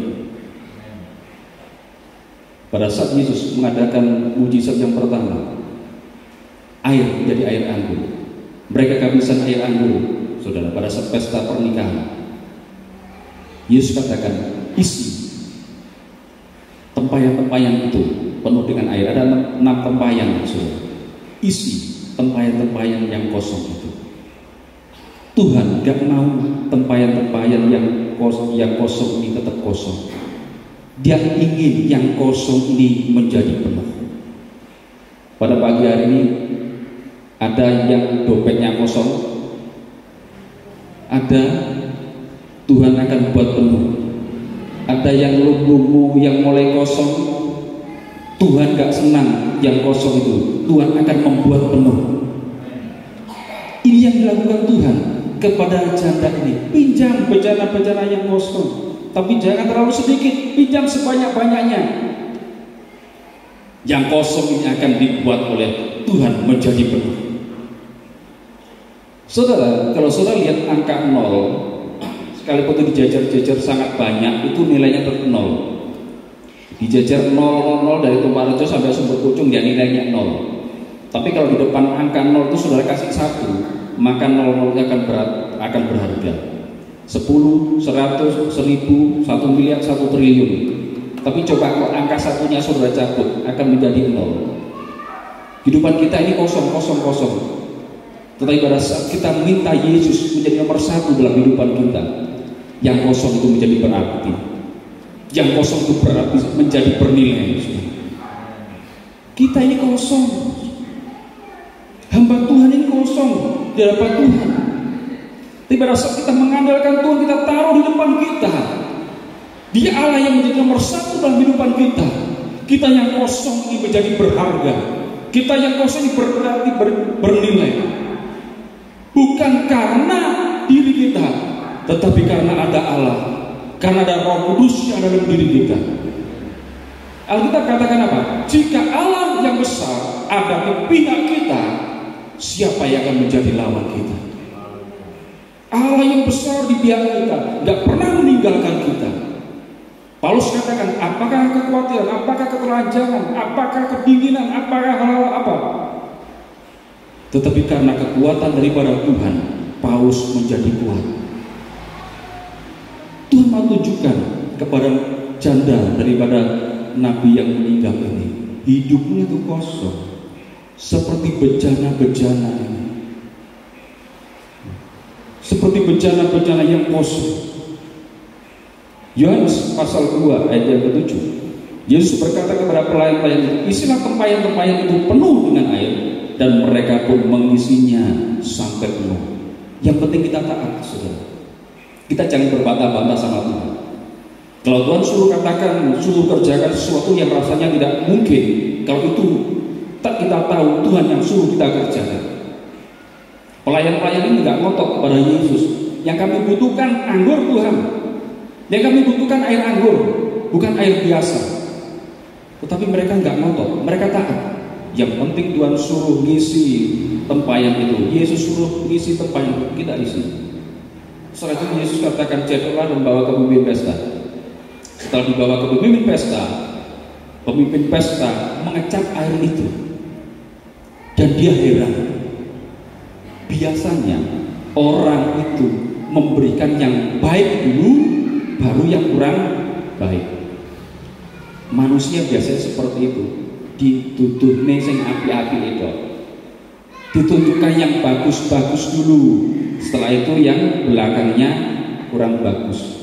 Pada saat Yesus mengadakan mujizat yang pertama, air menjadi air anggur. Mereka kehabisan air anggur, saudara, pada saat pesta pernikahan. Yesus katakan, isi tempayan-tempayan itu penuh dengan air. Ada 6 tempayan, saudara. Isi tempayan-tempayan yang kosong itu. Tuhan gak mau tempayan-tempayan yang kosong ini tetap kosong. Dia ingin yang kosong ini menjadi penuh. Pada pagi hari ini ada yang dompetnya kosong, ada Tuhan akan buat penuh. Ada yang lubungmu yang mulai kosong, Tuhan gak senang yang kosong itu, Tuhan akan membuat penuh. Ini yang dilakukan Tuhan kepada janda ini. Pinjam bejana-bejana yang kosong, tapi jangan terlalu sedikit, pinjam sebanyak-banyaknya. Yang kosong ini akan dibuat oleh Tuhan menjadi penuh. Saudara, kalau saudara lihat angka 0, sekalipun itu dijajar-jajar sangat banyak, itu nilainya tetap 0. Dijajar 000 dari Tumparjo sampai Sumber Pucung, dia nilainya 0. Tapi kalau di depan angka 0 itu saudara kasih 1, maka 0 akan berharga. 10, 100, 1000, 1 miliar, 1 triliun. Tapi coba kalau angka satunya saudara cabut, akan menjadi 0. Kehidupan kita ini kosong. Tetapi pada saat kita minta Yesus menjadi nomor 1 dalam kehidupan kita, yang kosong itu menjadi berarti. Yang kosong itu berarti menjadi bernilai. Kita ini kosong. Hamba Tuhan ini kosong di hadapan Tuhan. Tapi pada saat kita mengandalkan Tuhan, kita taruh di depan kita, Dia Allah yang menjadi nomor 1 dalam kehidupan kita. Kita yang kosong ini menjadi berharga. Kita yang kosong ini berarti bernilai. Bukan karena diri kita, tetapi karena ada Allah, karena ada Roh Kudus yang ada dalam diri kita. Alkitab katakan apa? Jika Allah yang besar ada di pihak kita, siapa yang akan menjadi lawan kita? Allah yang besar di pihak kita, tidak pernah meninggalkan kita. Paulus katakan, apakah kekhawatiran, apakah ketelanjangan, apakah kedinginan, apakah hal apa? Tetapi karena kekuatan daripada Tuhan, Paulus menjadi kuat. Tuhan mau tunjukkan kepada janda daripada nabi yang meninggal ini, hidupnya itu kosong, seperti bejana-bejana ini, seperti bejana-bejana yang kosong. Yohanes pasal 2 ayat yang ke-7, Yesus berkata kepada pelayan-pelayan, isilah tempayan-tempayan itu penuh dengan air, dan mereka pun mengisinya sampai penuh. Yang penting kita taat, saudara. Kita jangan berbantah-bantah sama Tuhan. Kalau Tuhan suruh katakan, suruh kerjakan sesuatu yang rasanya tidak mungkin, kalau itu tak kita tahu Tuhan yang suruh kita kerjakan. Pelayan-pelayan ini tidak ngotot kepada Yesus. Yang kami butuhkan anggur Tuhan. Yang kami butuhkan air anggur, bukan air biasa. Tetapi mereka nggak ngotot, mereka taat. Yang penting Tuhan suruh ngisi tempayan itu, Yesus suruh ngisi tempayan itu, kita isi. Setelah itu Yesus katakan, jadilah dan bawa ke pemimpin pesta. Setelah dibawa ke pemimpin pesta mengecap air itu, dan dia heran. Biasanya orang itu memberikan yang baik dulu, baru yang kurang baik. Manusia biasanya seperti itu, dituduhnya sing api-api itu, ditunjukkan yang bagus-bagus dulu, setelah itu yang belakangnya kurang bagus.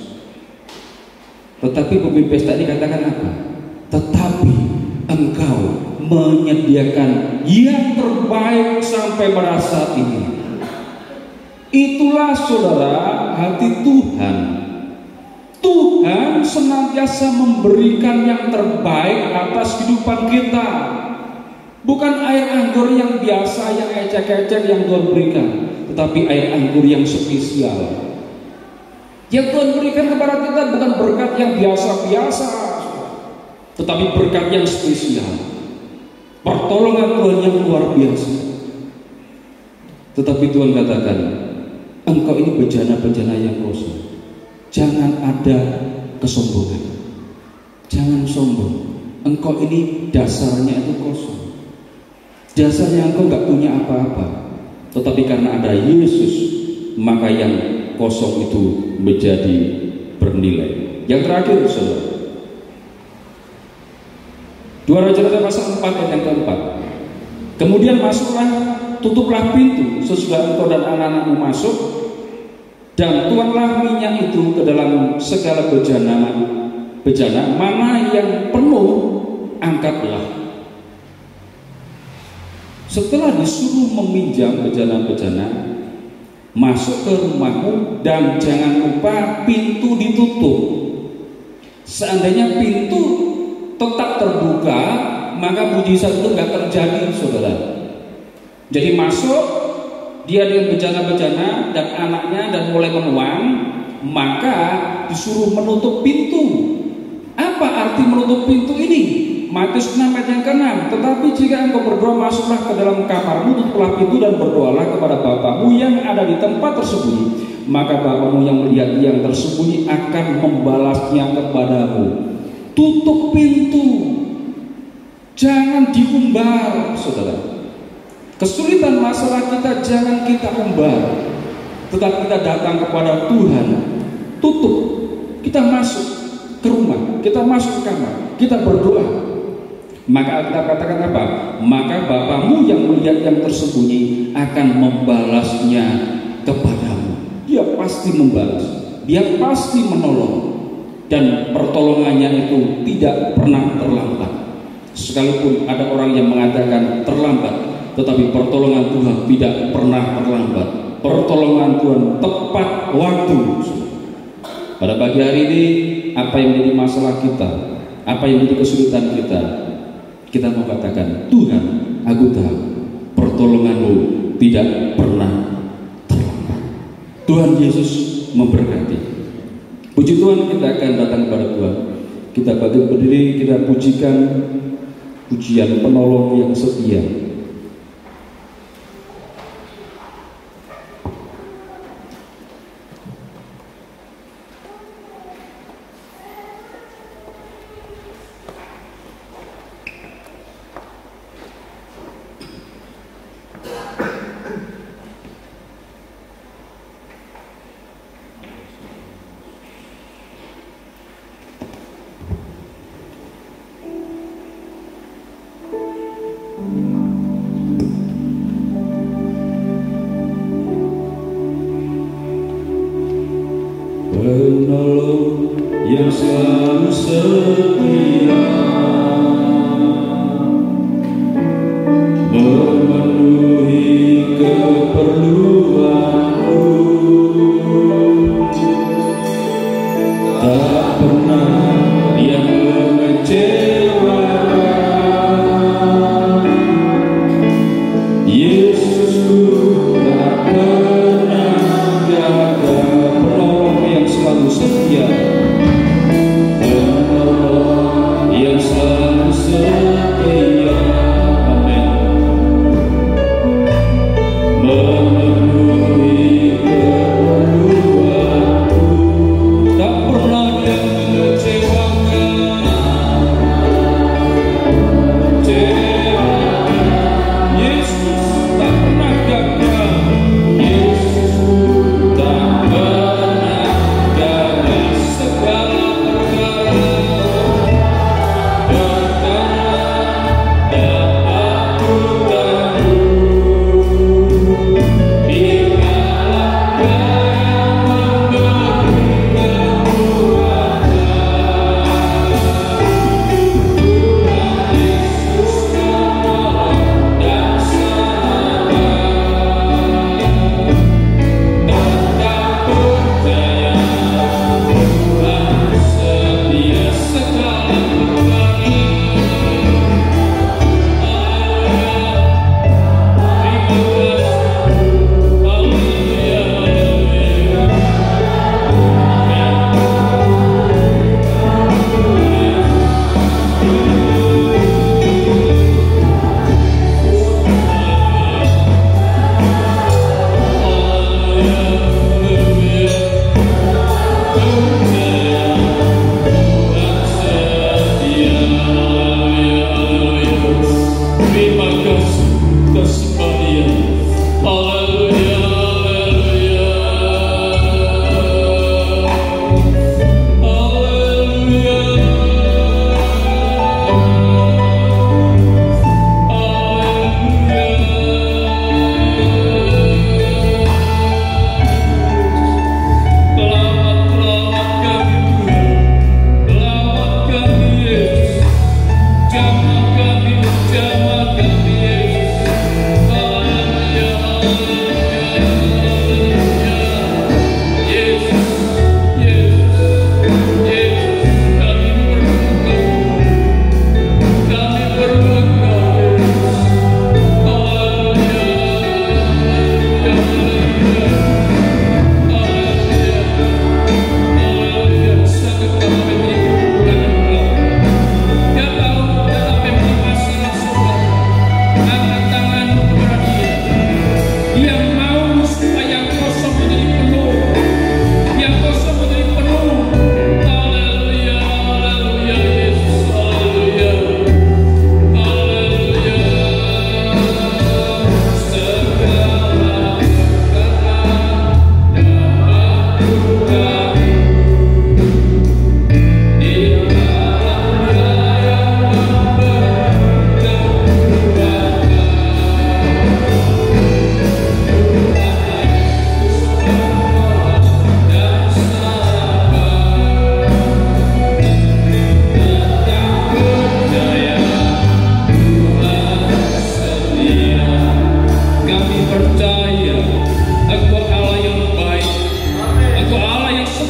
Tetapi pemimpin pesta ini katakan apa? Tetapi engkau menyediakan yang terbaik sampai pada saat ini. Itulah saudara hati Tuhan. Tuhan senantiasa memberikan yang terbaik atas kehidupan kita. Bukan air anggur yang biasa, yang ecek-ecek yang Tuhan berikan, tetapi air anggur yang spesial. Yang Tuhan berikan kepada kita bukan berkat yang biasa-biasa, tetapi berkat yang spesial. Pertolongan Tuhan yang luar biasa. Tetapi Tuhan katakan, engkau ini bejana-bejana yang kosong. Jangan ada kesombongan. Jangan sombong. Engkau ini dasarnya itu kosong. Dasarnya engkau gak punya apa-apa. Tetapi karena ada Yesus, maka yang kosong itu menjadi bernilai. Yang terakhir, saudara, 2 Raja-Raja pasal 4 ayat yang keempat. Kemudian masuklah, tutuplah pintu sesudah engkau dan anak-anakmu masuk, dan tuanglah minyak itu ke dalam segala bejana, mana yang penuh angkatlah. Setelah disuruh meminjam bejana-bejana, masuk ke rumahmu dan jangan lupa pintu ditutup. Seandainya pintu tetap terbuka, maka mujizat itu nggak terjadi, saudara. Jadi masuk dia dengan bejana-bejana dan anaknya dan mulai menuang, maka disuruh menutup pintu. Apa arti menutup pintu ini? Matius 6 ayat yang ke-6. Tetapi jika engkau berdoa, masuklah ke dalam kamarmu, tutuplah pintu dan berdoalah kepada Bapamu yang ada di tempat tersembunyi, maka Bapamu yang melihat yang tersembunyi akan membalasnya kepadamu. Tutup pintu, jangan diumbar, saudara. Kesulitan masalah kita jangan kita umbar, tetapi kita datang kepada Tuhan. Tutup, kita masuk ke rumah, kita masuk ke kamar, kita berdoa. Maka kita katakan apa? Maka Bapamu yang melihat yang tersembunyi akan membalasnya kepadamu. Dia pasti membalas, dia pasti menolong, dan pertolongannya itu tidak pernah terlambat. Sekalipun ada orang yang mengatakan terlambat, tetapi pertolongan Tuhan tidak pernah terlambat. Pertolongan Tuhan tepat waktu. Pada pagi hari ini, apa yang menjadi masalah kita, apa yang menjadi kesulitan kita, kita mau katakan, Tuhan, aku tahu pertolongan-Mu tidak pernah terlambat. Tuhan Yesus memberkati. Puji Tuhan, kita akan datang kepada Tuhan. Kita bangkit berdiri, kita pujikan pujian penolong yang setia. Penolong yang selalu setia, memenuhi keperluanku, tak pernah dia mengecewakan. Yesusku tak pernah gagal. Penolong yang selalu setia, penolong yang selalu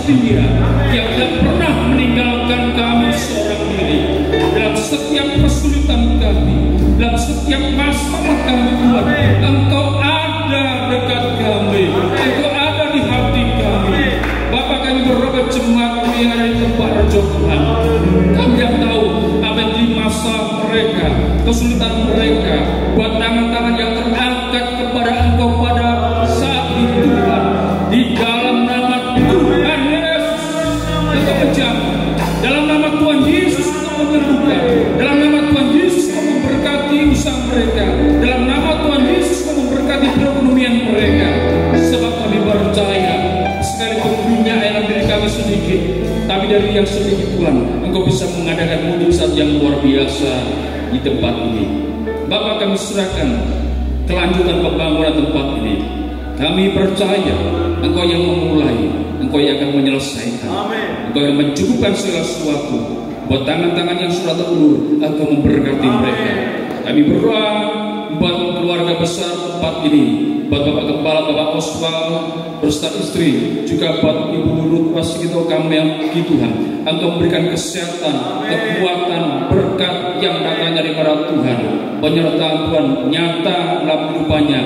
setia yang tidak pernah meninggalkan kami seorang diri dalam setiap kesulitan kami, dalam setiap masalah kami Tuhan. Engkau ada dekat kami, Engkau ada di hati kami. Bapa, kami berdoa jemaat yang ada di tempat Rejo Tuhan, kami yang tahu apa yang di masa mereka, kesulitan mereka, buat tangan-tangan yang terangkat kepada Engkau pada saat itu Tuhan. Di dalam nama Tuhan Yesus Engkau menjaga, dalam nama Tuhan Yesus Engkau menyembuhkan, dalam nama Tuhan Yesus Engkau memberkati usaha mereka, dalam nama Tuhan Yesus Engkau memberkati perekonomian mereka. Sebab kami percaya sekalipun minyak dalam diri kami sedikit, tapi dari yang sedikit Tuhan Engkau bisa mengadakan mujizat yang luar biasa di tempat ini. Bapa, kami serahkan kelanjutan pembangunan tempat ini. Kami percaya Engkau yang memulai, Engkau yang akan menyelesaikan. Engkau yang mencukupkan segala sesuatu. Buat tangan-tangan yang sudah terulur, Engkau memberkati mereka. Kami berdoa buat keluarga besar tempat ini, buat Bapak Kepala, Bapak Oswald beserta istri, juga buat Ibu Nurut Wasikito kami Tuhan. Engkau memberikan kesehatan, kekuatan, berkat yang datang daripada Tuhan, penyertaan Tuhan nyata dalam kehidupannya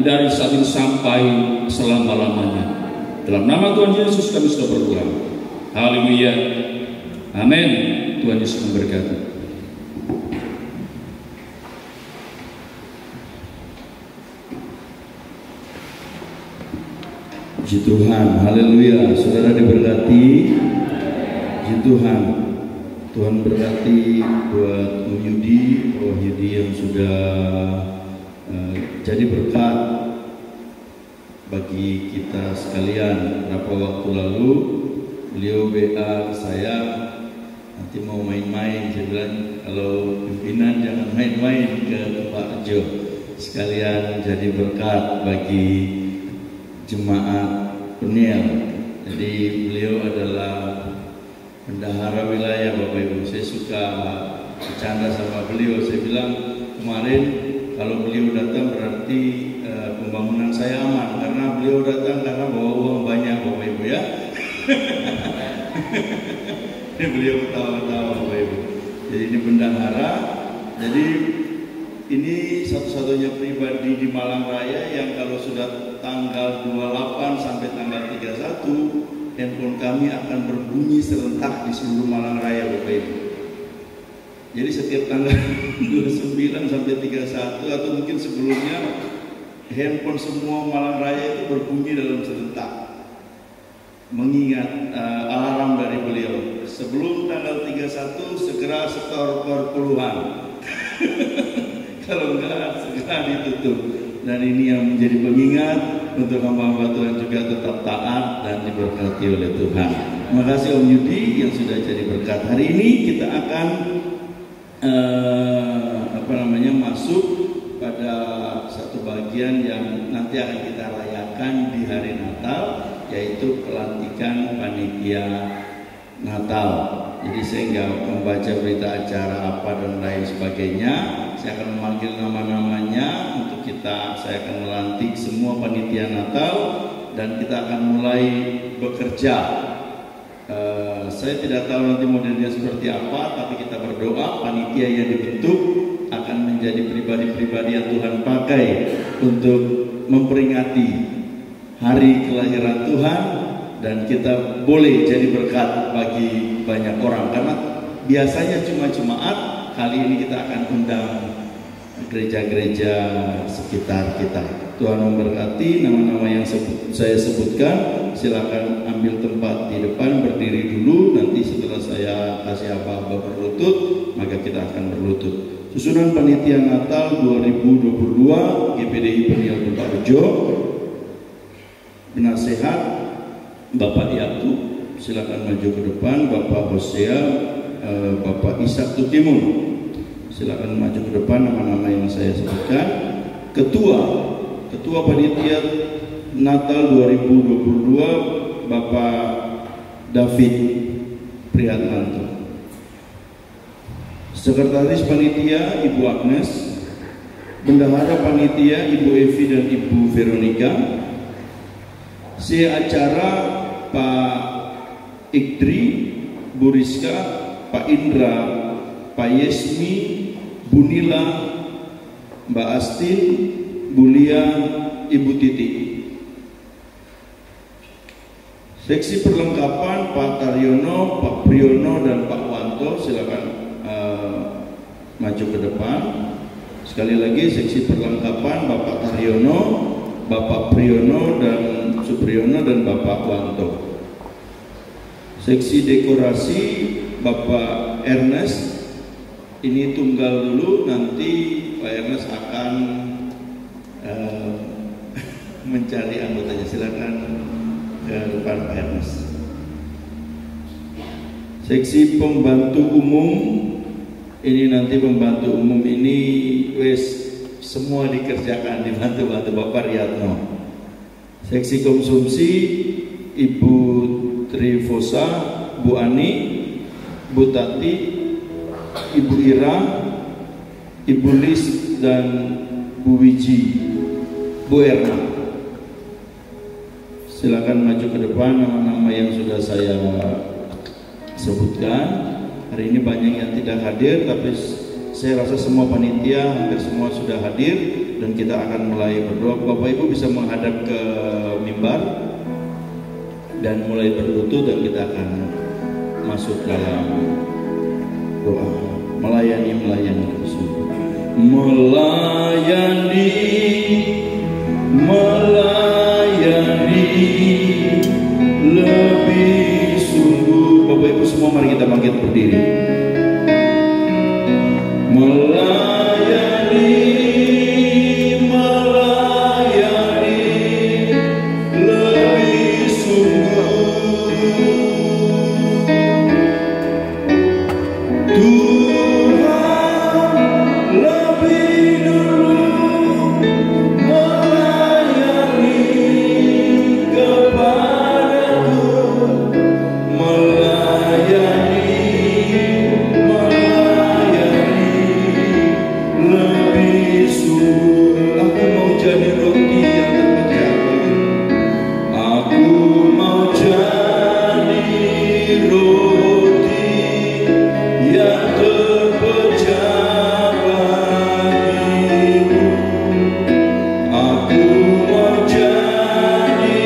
dari saat ini sampai selama-lamanya. Dalam nama Tuhan Yesus kami sudah berdoa. Haleluya. Amin. Tuhan Yesus memberkati. Puji Tuhan, haleluya. Saudara diberkati. Puji Tuhan. Tuhan berkati buat Yudi yang sudah jadi berkat bagi kita sekalian. Beberapa waktu lalu beliau WA ke saya, nanti mau main-main. Saya bilang, kalau pimpinan jangan main-main ke Pak Jo, sekalian jadi berkat bagi jemaat Peniel. Jadi beliau adalah bendahara wilayah, Bapak Ibu. Saya suka bercanda sama beliau. Saya bilang kemarin kalau beliau datang berarti pembangunan saya aman, karena beliau datang karena bawa uang banyak, Bapak Ibu ya. Ini beliau ketawa-ketawa, Bapak Ibu. Jadi ini bendahara. Jadi ini satu-satunya pribadi di Malang Raya yang kalau sudah tanggal 28 sampai tanggal 31 handphone kami akan berbunyi serentak di seluruh Malang Raya, Bapak Ibu. Jadi setiap tanggal 29 sampai 31 atau mungkin sebelumnya, handphone semua Malang Raya itu berbunyi dalam serentak, mengingat alarm dari beliau. Sebelum tanggal 31 segera setor perpuluhan. Kalau enggak segera ditutup. Dan ini yang menjadi pengingat untuk hamba-hamba Tuhan juga tetap taat dan diberkati oleh Tuhan. Terima kasih Om Yudi yang sudah jadi berkat. Hari ini kita akan masuk pada satu bagian yang nanti akan kita rayakan di hari Natal, yaitu pelantikan panitia Natal. Jadi saya nggak membaca berita acara apa dan lain sebagainya. Saya akan memanggil nama-namanya untuk saya akan melantik semua panitia Natal dan kita akan mulai bekerja. Saya tidak tahu nanti modelnya seperti apa, tapi kita berdoa panitia yang dibentuk akan menjadi pribadi-pribadi yang Tuhan pakai untuk memperingati hari kelahiran Tuhan, dan kita boleh jadi berkat bagi banyak orang, karena biasanya cuma jemaat. Kali ini kita akan undang gereja-gereja sekitar kita. Tuhan memberkati. Nama-nama yang saya sebutkan, silakan ambil tempat di depan, berdiri dulu. Nanti setelah saya kasih apa-apa berlutut, maka kita akan berlutut. Susunan panitia Natal 2022 GPDI Peniel Tempat Rejo. Penasehat Bapak Yakub, silakan maju ke depan. Bapak Hosea, Bapak Ishak Tutimun, silakan maju ke depan. Nama-nama yang saya sebutkan. Ketua Panitia Natal 2022 Bapak David Prihatmanto. Sekretaris Panitia Ibu Agnes, Bendahara Panitia Ibu Evi dan Ibu Veronica, Si acara Pak Ikdri, Bu Rizka, Pak Indra, Pak Yesmi, Bu Nila, Mbak Astin, Bu Lia, Ibu Titi. Seksi perlengkapan Pak Taryono, Pak Priyono, dan Pak Wanto, silakan maju ke depan. Sekali lagi, seksi perlengkapan Bapak Taryono, Bapak Priyono dan Supriyono, dan Bapak Wanto. Seksi dekorasi Bapak Ernest, ini tunggal dulu, nanti Pak Ernest akan mencari anggotanya. Silakan ke depan Pak Ernest. Seksi pembantu umum, ini nanti pembantu umum ini semua dikerjakan, dibantu-bantu Bapak Riyadno. Seksi konsumsi Ibu Trifosa, Bu Ani, Bu Tati, Ibu Ira, Ibu Lis, dan Bu Wiji, Bu Erna. Silakan maju ke depan nama-nama yang sudah saya sebutkan. Hari ini banyak yang tidak hadir, tapi saya rasa semua panitia hampir semua sudah hadir, dan kita akan mulai berdoa. Bapak Ibu bisa menghadap ke mimbar dan mulai berlutut, dan kita akan masuk dalam doa melayani lebih sungguh. Bapak Ibu semua, mari kita bangkit berdiri. Melayani lebih sungguh. Tuhan lebih dulu melayani kepadaku, melayani lebih sungguh. Aku mau jadi roti yang terpecah bagi. Aku mau jadi roti yang terpecah bagimu. Aku mau jadi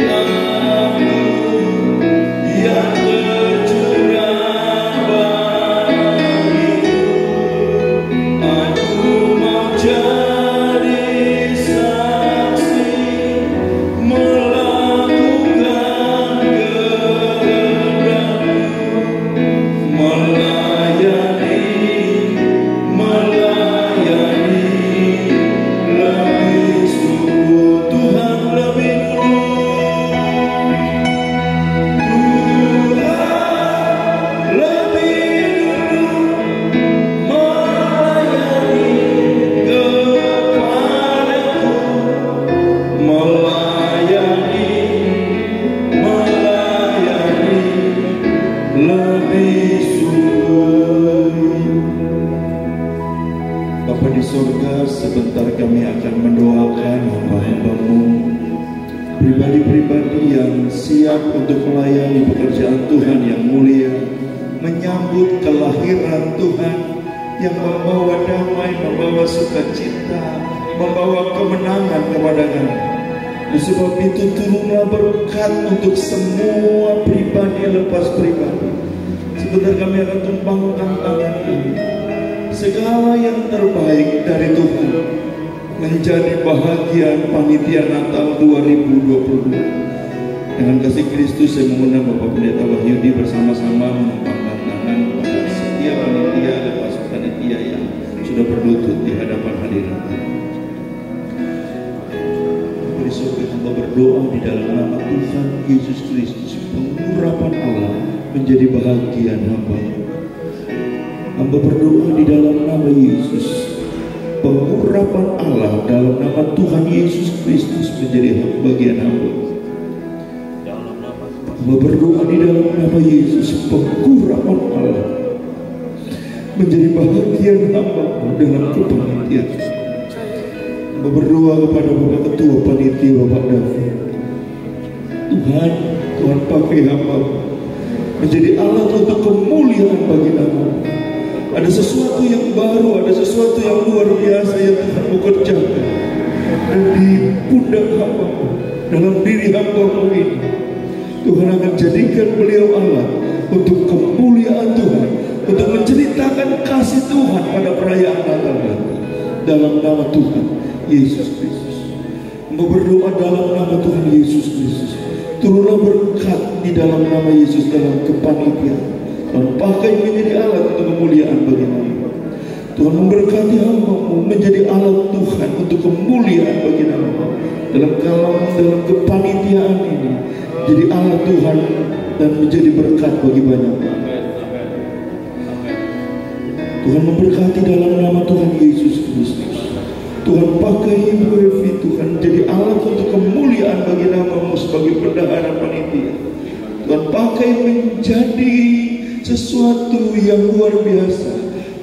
anggur yang tercurah bagimu. Aku mau jadi saksi melakukan kehendakmu, melayani lebih sungguh. Tuhan lebih dulu, Tuhan lebih dulu melayani kepadaku, melayani lebih sungguh. Bapa di surga, sebentar kami akan mendoakan hamba-hamba-Mu, pribadi-pribadi yang siap untuk melayani pekerjaan Tuhan yang mulia, menyambut kelahiran Tuhan yang membawa damai, membawa sukacita, membawa kemenangan kepada kami. Oleh sebab itu, turunlah berkat untuk semua pribadi lepas pribadi. Sebentar kami akan tumpangkan tangan kami. Segala yang terbaik dari Tuhan menjadi bahagian panitia Natal 2022. Dengan kasih Kristus, saya mengundang Bapak Pendeta Wahyudi bersama-sama menumpangkan tangan pada setiap panitia dan pasuk panitia yang sudah berlutut di hadapan hadirat. Bapak di surga, hamba berdoa di dalam nama Tuhan Yesus Kristus, pengurapan Allah menjadi bahagian hamba. Hamba berdoa di dalam nama Yesus, pengurapan Allah dalam nama Tuhan Yesus Kristus menjadi bagian hamba. Hamba berdoa di dalam nama Yesus, pengurapan Allah menjadi bahagian hamba dalam kepanitiaan. Hamba berdoa kepada Bapak Ketua Panitia, Bapak David. Tuhan pakai hamba menjadi alat untuk kemuliaan bagi nama-Mu. Ada sesuatu yang baru, ada sesuatu yang luar biasa yang Tuhan mau kerjakan. Dan di pundak hamba-Mu, dalam diri hamba-Mu ini, Tuhan akan jadikan beliau alat untuk kemuliaan Tuhan, untuk menceritakan kasih Tuhan pada perayaan Natal nanti. Dalam nama Tuhan Yesus Kristus. Mau berdoa dalam nama Tuhan Yesus Kristus. Turunlah berkat di dalam nama Yesus dalam kepanitiaan. Dan pakai menjadi alat untuk kemuliaan bagi nama. Tuhan memberkati hamba-Mu menjadi alat Tuhan untuk kemuliaan bagi nama. Dalam kepanitiaan ini, jadi alat Tuhan dan menjadi berkat bagi banyak. Tuhan memberkati dalam nama Tuhan Yesus Kristus. Tuhan pakai Ibu Evi, Tuhan jadi alat untuk kemuliaan bagi nama-Mu sebagai bendahara panitia. Tuhan pakai menjadi sesuatu yang luar biasa,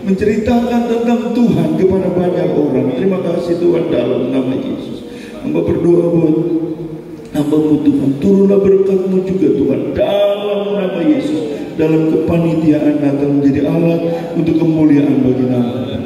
menceritakan tentang Tuhan kepada banyak orang. Terima kasih Tuhan dalam nama Yesus. Hamba berdoa buat hamba-Mu Tuhan, turunlah berkat-Mu juga Tuhan dalam nama Yesus. Dalam kepanitiaan Natal menjadi alat untuk kemuliaan bagi nama.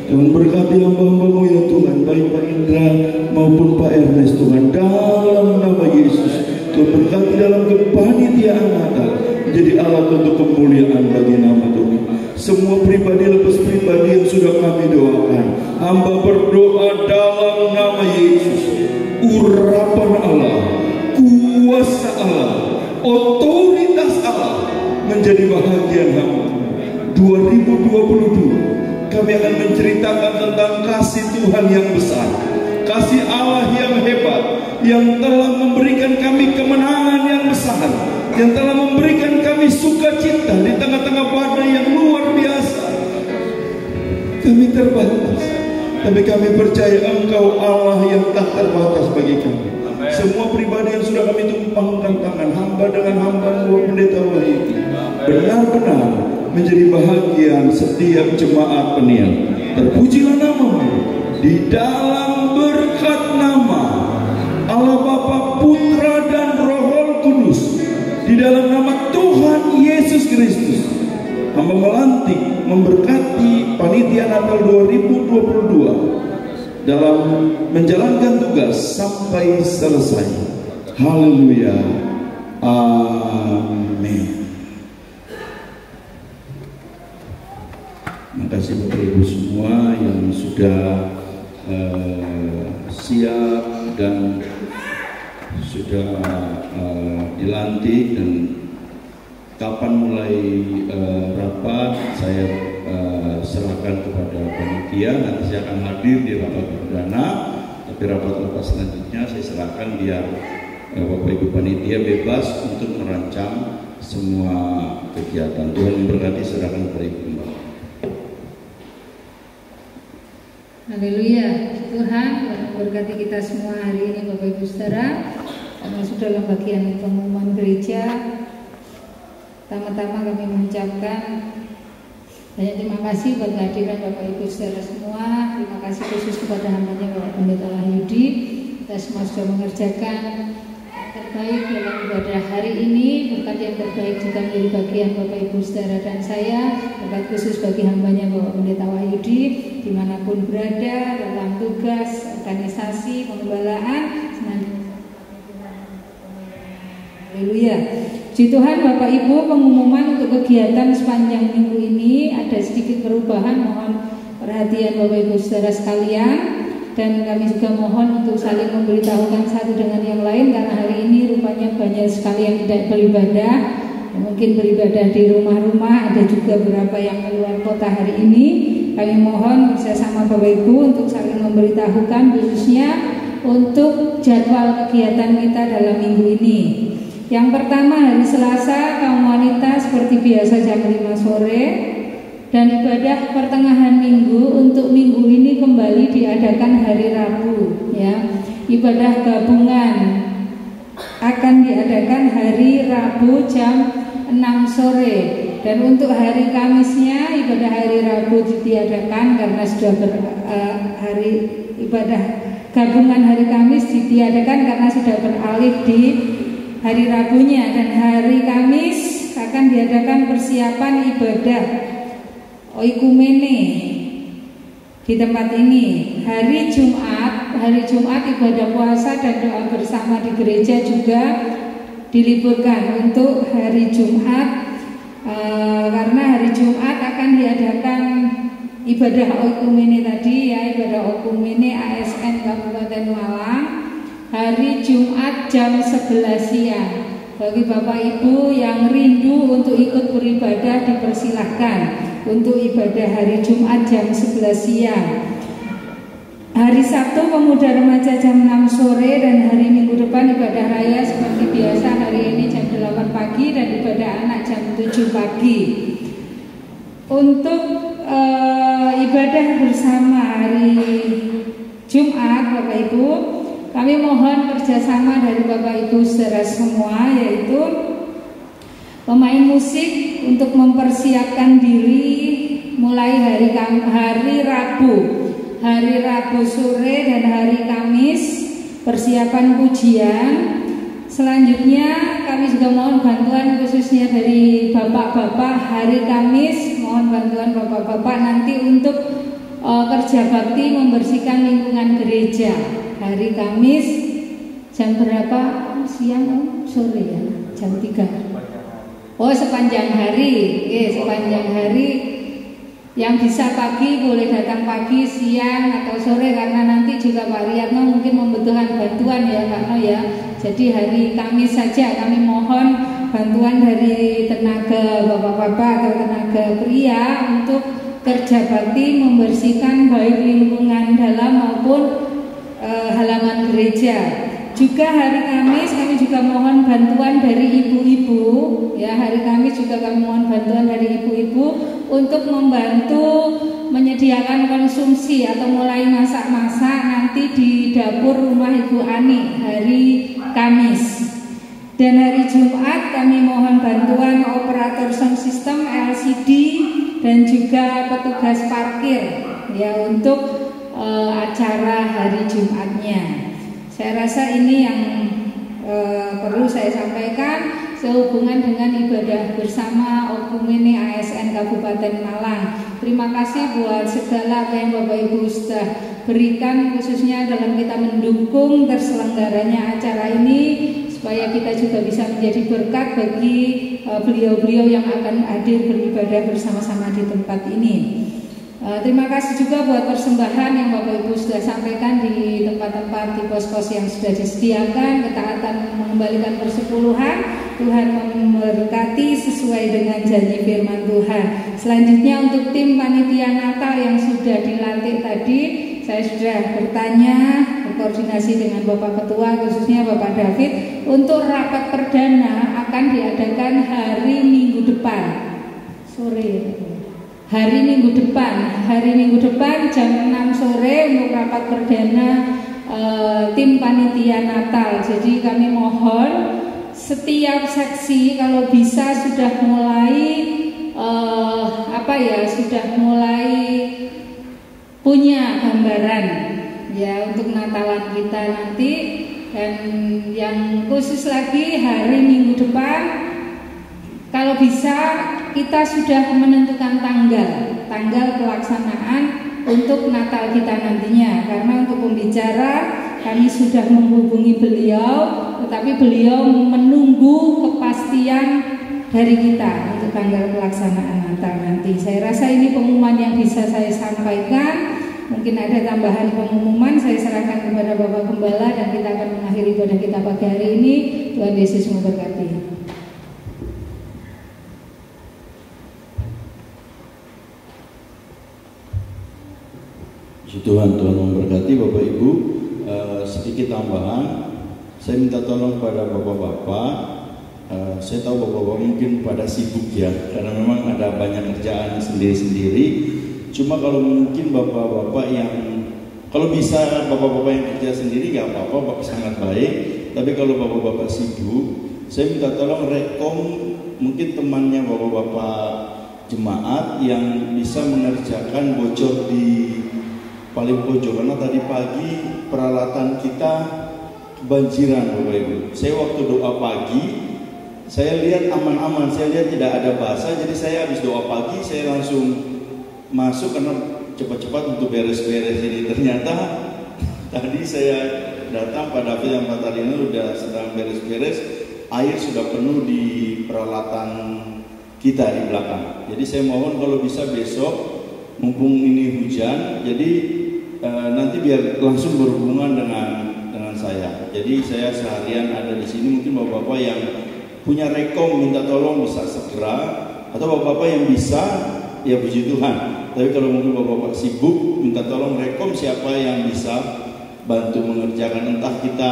Tuhan berkati hamba-hamba-Mu ya Tuhan, baik Pak Indra maupun Pak Ernest Tuhan, dalam nama Yesus. Tuhan berkati dalam kepanitiaan Natal menjadi alat untuk kemuliaan bagi nama Tuhan. Semua pribadi lepas pribadi yang sudah kami doakan, hamba berdoa dalam nama Yesus. Urapan Allah, kuasa Allah, otoritas Allah menjadi bahagian hamba. 2022 kami akan menceritakan tentang kasih Tuhan yang besar, kasih Allah yang hebat, yang telah memberikan kami kemenangan yang besar, yang telah memberikan kami sukacita di tengah-tengah badai yang luar biasa. Kami terbatas, tapi kami percaya Engkau Allah yang tak terbatas bagi kami. Semua pribadi yang sudah kami tumpangkan tangan, hamba dengan hamba pendeta Wahyudi, benar-benar menjadi bahagian setiap jemaat peniel. Terpujilah nama-Mu di dalam berkat nama Allah Bapa, Putra dan Roh Kudus, di dalam nama Tuhan Yesus Kristus. Hamba melantik memberkati panitia Natal 2022 dalam menjalankan tugas sampai selesai. Haleluya. Amin. Terima kasih Bapak Ibu semua yang sudah siap dan sudah dilantik, dan kapan mulai rapat saya serahkan kepada panitia. Nanti saya akan hadir di rapat perdana, tapi rapat-rapat selanjutnya saya serahkan biar Bapak Ibu panitia bebas untuk merancang semua kegiatan. Tuhan memberkati, serahkan kepada Ibu. Haleluya. Tuhan memberkati kita semua hari ini Bapak Ibu Saudara. Karena sudah dalam bagian pengumuman gereja, pertama-tama kami mengucapkan banyak terima kasih buat kehadiran Bapak Ibu Saudara semua. Terima kasih khusus kepada hambanya Bapak Pendeta Wahyudi. Kita semua sudah mengerjakan yang terbaik dalam ibadah hari ini. Berkat yang terbaik juga menjadi bagian Bapak Ibu Saudara dan saya. Berkat khusus bagi hambanya Bapak Pendeta Wahyudi, dimanapun berada dalam tugas organisasi penggembalaan. Haleluya. Puji Tuhan. Bapak Ibu, pengumuman untuk kegiatan sepanjang minggu ini ada sedikit perubahan, mohon perhatian Bapak Ibu Saudara sekalian, dan kami juga mohon untuk saling memberitahukan satu dengan yang lain, karena hari ini rupanya banyak sekali yang tidak beribadah, mungkin beribadah di rumah-rumah, ada juga beberapa yang keluar kota hari ini. Kami mohon bersama Bapak Ibu untuk saling memberitahukan, khususnya untuk jadwal kegiatan kita dalam minggu ini. Yang pertama, hari Selasa kaum wanita seperti biasa jam 5 sore, dan ibadah pertengahan minggu untuk minggu ini kembali diadakan hari Rabu ya. Ibadah gabungan akan diadakan hari Rabu jam 6 sore, dan untuk hari Kamisnya ibadah hari Rabu ditiadakan karena sudah hari ibadah gabungan hari Kamis ditiadakan karena sudah beralih di hari Rabunya, dan hari Kamis akan diadakan persiapan ibadah oikumene di tempat ini. Hari Jumat ibadah puasa dan doa bersama di gereja juga diliburkan untuk hari Jumat, karena hari Jumat akan diadakan ibadah oikumene tadi ya, ibadah oikumene ASN Kabupaten Malang hari Jumat jam 11 siang. Bagi Bapak Ibu yang rindu untuk ikut beribadah dipersilahkan untuk ibadah hari Jumat jam 11 siang. Hari Sabtu pemuda remaja jam 6 sore dan hari Minggu depan ibadah raya seperti biasa hari ini jam 8 pagi dan ibadah anak jam 7 pagi. Untuk ibadah bersama hari Jumat Bapak Ibu, kami mohon kerjasama dari Bapak Ibu saudara semua, yaitu pemain musik untuk mempersiapkan diri mulai hari Rabu sore dan hari Kamis persiapan pujian. Selanjutnya kami juga mohon bantuan khususnya dari bapak-bapak hari Kamis, mohon bantuan bapak-bapak nanti untuk kerja bakti membersihkan lingkungan gereja. Hari Kamis jam berapa? Siang sore ya? Jam 3. Oh, sepanjang hari. Sepanjang hari. Yang bisa pagi boleh datang pagi, siang atau sore, karena nanti juga Pak Riyadno mungkin membutuhkan bantuan ya Pak No ya. Jadi hari Kamis saja kami mohon bantuan dari tenaga bapak-bapak atau tenaga pria untuk kerja bakti membersihkan baik lingkungan dalam maupun halaman gereja. Juga hari Kamis kami juga mohon bantuan dari ibu-ibu ya. Hari Kamis juga kami mohon bantuan dari ibu-ibu untuk membantu menyediakan konsumsi atau mulai masak-masak nanti di dapur rumah Ibu Ani hari Kamis. Dan hari Jumat kami mohon bantuan operator sound system LCD dan juga petugas parkir ya untuk acara hari Jumatnya. Saya rasa ini yang perlu saya sampaikan sehubungan dengan ibadah bersama Oikumene ASN Kabupaten Malang. Terima kasih buat segala apa yang Bapak Ibu sudah berikan, khususnya dalam kita mendukung terselenggaranya acara ini, supaya kita juga bisa menjadi berkat bagi beliau-beliau yang akan hadir beribadah bersama-sama di tempat ini. Terima kasih juga buat persembahan yang Bapak Ibu sudah sampaikan di tempat-tempat di pos-pos yang sudah disediakan, ketaatan mengembalikan persepuluhan. Tuhan memberkati sesuai dengan janji firman Tuhan. Selanjutnya untuk tim panitia Natal yang sudah dilantik tadi, saya sudah bertanya, berkoordinasi dengan Bapak Ketua khususnya Bapak David, untuk rapat perdana akan diadakan hari Minggu depan sore. Hari Minggu depan jam 6 sore untuk rapat perdana tim panitia Natal. Jadi kami mohon setiap seksi kalau bisa sudah mulai sudah mulai punya gambaran ya untuk Natalan kita nanti. Dan yang khusus lagi hari Minggu depan kalau bisa kita sudah menentukan tanggal pelaksanaan untuk Natal kita nantinya, karena untuk pembicara kami sudah menghubungi beliau, tetapi beliau menunggu kepastian dari kita untuk tanggal pelaksanaan Natal nanti. Saya rasa ini pengumuman yang bisa saya sampaikan. Mungkin ada tambahan pengumuman, saya serahkan kepada Bapak Gembala dan kita akan mengakhiri ibadah kita pagi hari ini. Tuhan Yesus memberkati. Tuhan memberkati Bapak Ibu. Sedikit tambahan, saya minta tolong pada bapak-bapak. Saya tahu bapak-bapak mungkin pada sibuk ya, karena memang ada banyak kerjaan sendiri-sendiri. Cuma kalau mungkin bapak-bapak yang, kalau bisa bapak-bapak yang kerja sendiri gak apa-apa, sangat baik. Tapi kalau bapak-bapak sibuk, saya minta tolong rekom mungkin temannya bapak-bapak jemaat yang bisa mengerjakan bocor di paling pojok, karena tadi pagi peralatan kita kebanjiran Bapak Ibu. Saya waktu doa pagi Saya lihat aman-aman, saya lihat tidak ada basah, jadi saya habis doa pagi saya langsung masuk karena cepat-cepat untuk beres-beres ini. Ternyata tadi saya datang pada yang Pak Tarino sudah sedang beres-beres, air sudah penuh di peralatan kita di belakang. Jadi saya mohon kalau bisa besok, mumpung ini hujan, jadi nanti biar langsung berhubungan dengan saya. Jadi saya seharian ada di sini, mungkin bapak-bapak yang punya rekom minta tolong bisa segera, atau bapak-bapak yang bisa ya puji Tuhan. Tapi kalau mungkin bapak-bapak sibuk minta tolong rekom siapa yang bisa bantu mengerjakan, entah kita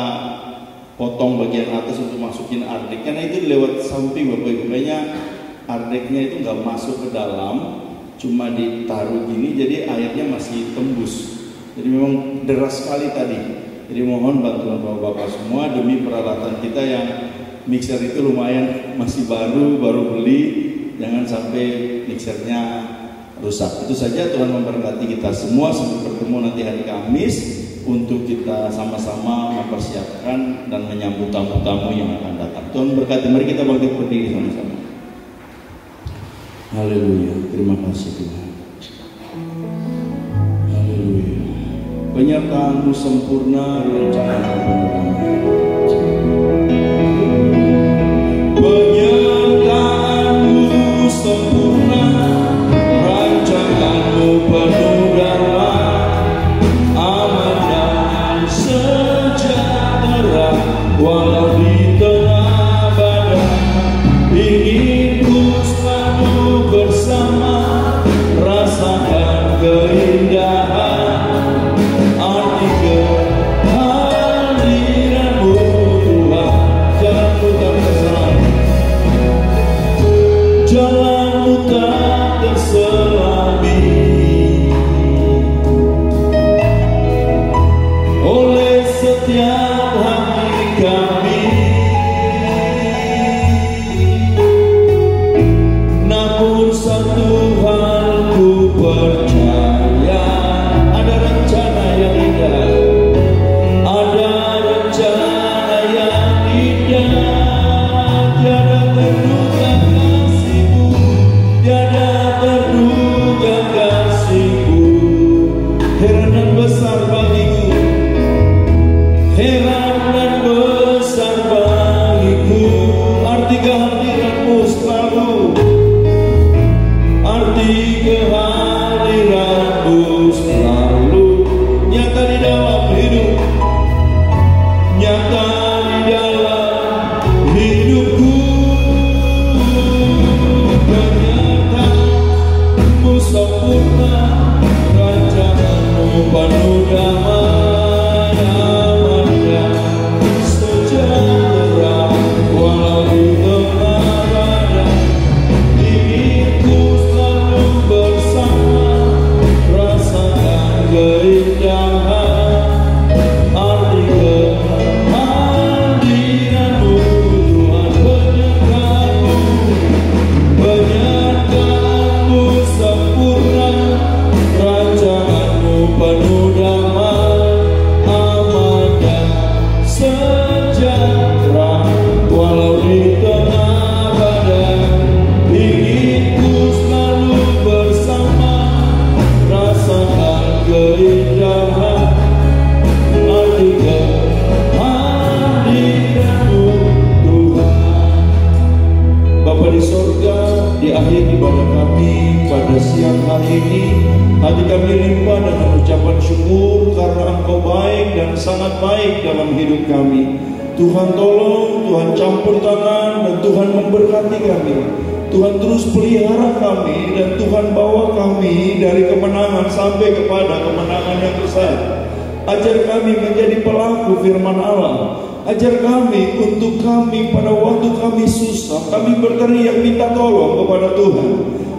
potong bagian atas untuk masukin ardek, karena itu lewat samping bapak ibu, kayaknya ardeknya itu nggak masuk ke dalam, cuma ditaruh gini, jadi airnya masih tembus. Jadi memang deras sekali tadi. Jadi mohon bantuan bapak-bapak semua demi peralatan kita yang mixer itu lumayan masih baru beli, jangan sampai mixernya rusak. Itu saja, Tuhan memberkati kita semua. Sampai bertemu nanti hari Kamis untuk kita sama-sama mempersiapkan dan menyambut tamu-tamu yang akan datang. Tuhan berkati. Mari kita bangkit berdiri sama-sama. Haleluya. Terima kasih Tuhan. Haleluya. Penyertaan-Mu sempurna, rencana-Mu penyertaan-Mu sempurna, rancangan-Mu penuh darah, aman dan sejahtera, walau di tengah badai. Ingin ku selalu bersama, rasakan keindahan arti kehadiran-Mu Tuhan. Jalan-Mu tak terselang, jalan-Mu tak terselami oleh setiap hati kami. Namun satu hal ku percaya, ada rencana yang indah, ada rencana yang indah. Tiada terduga kasih-Mu, tiada terduga kasih-Mu. Heran dan besar bagiku, heran dan besar bagiku, arti kehadiran-Mu selalu, arti kehadiran-Mu selalu nyata di dalam hidup, nyata di dalam hidupku. Penyertaan-Mu sempurna, rancangan-Mu penuh damai, aman dan sejahtera, walau di tengah badai. Ingin ku selalu bersama, rasakan keindahan arti kehadiran-Mu Tuhan. Penyertaan-Mu sempurna, rancangan-Mu penuh damai, aman dan sejahtera, walau di tengah badai. Ingin ku selalu bersama, rasakan keindahan arti kehadiran-Mu Tuhan. Bapa di sorga, di akhir ibadah kami pada siang hari ini, hati kami limpah dengan ucapan syukur karena Engkau baik dan sangat baik dalam hidup kami. Tuhan tolong, Tuhan campur tangan, dan Tuhan memberkati kami. Tuhan terus pelihara kami, dan Tuhan bawa kami dari kemenangan sampai kepada kemenangan yang besar. Ajar kami menjadi pelaku firman Allah. Ajar kami untuk kami pada waktu kami susah, kami berteriak minta tolong kepada Tuhan.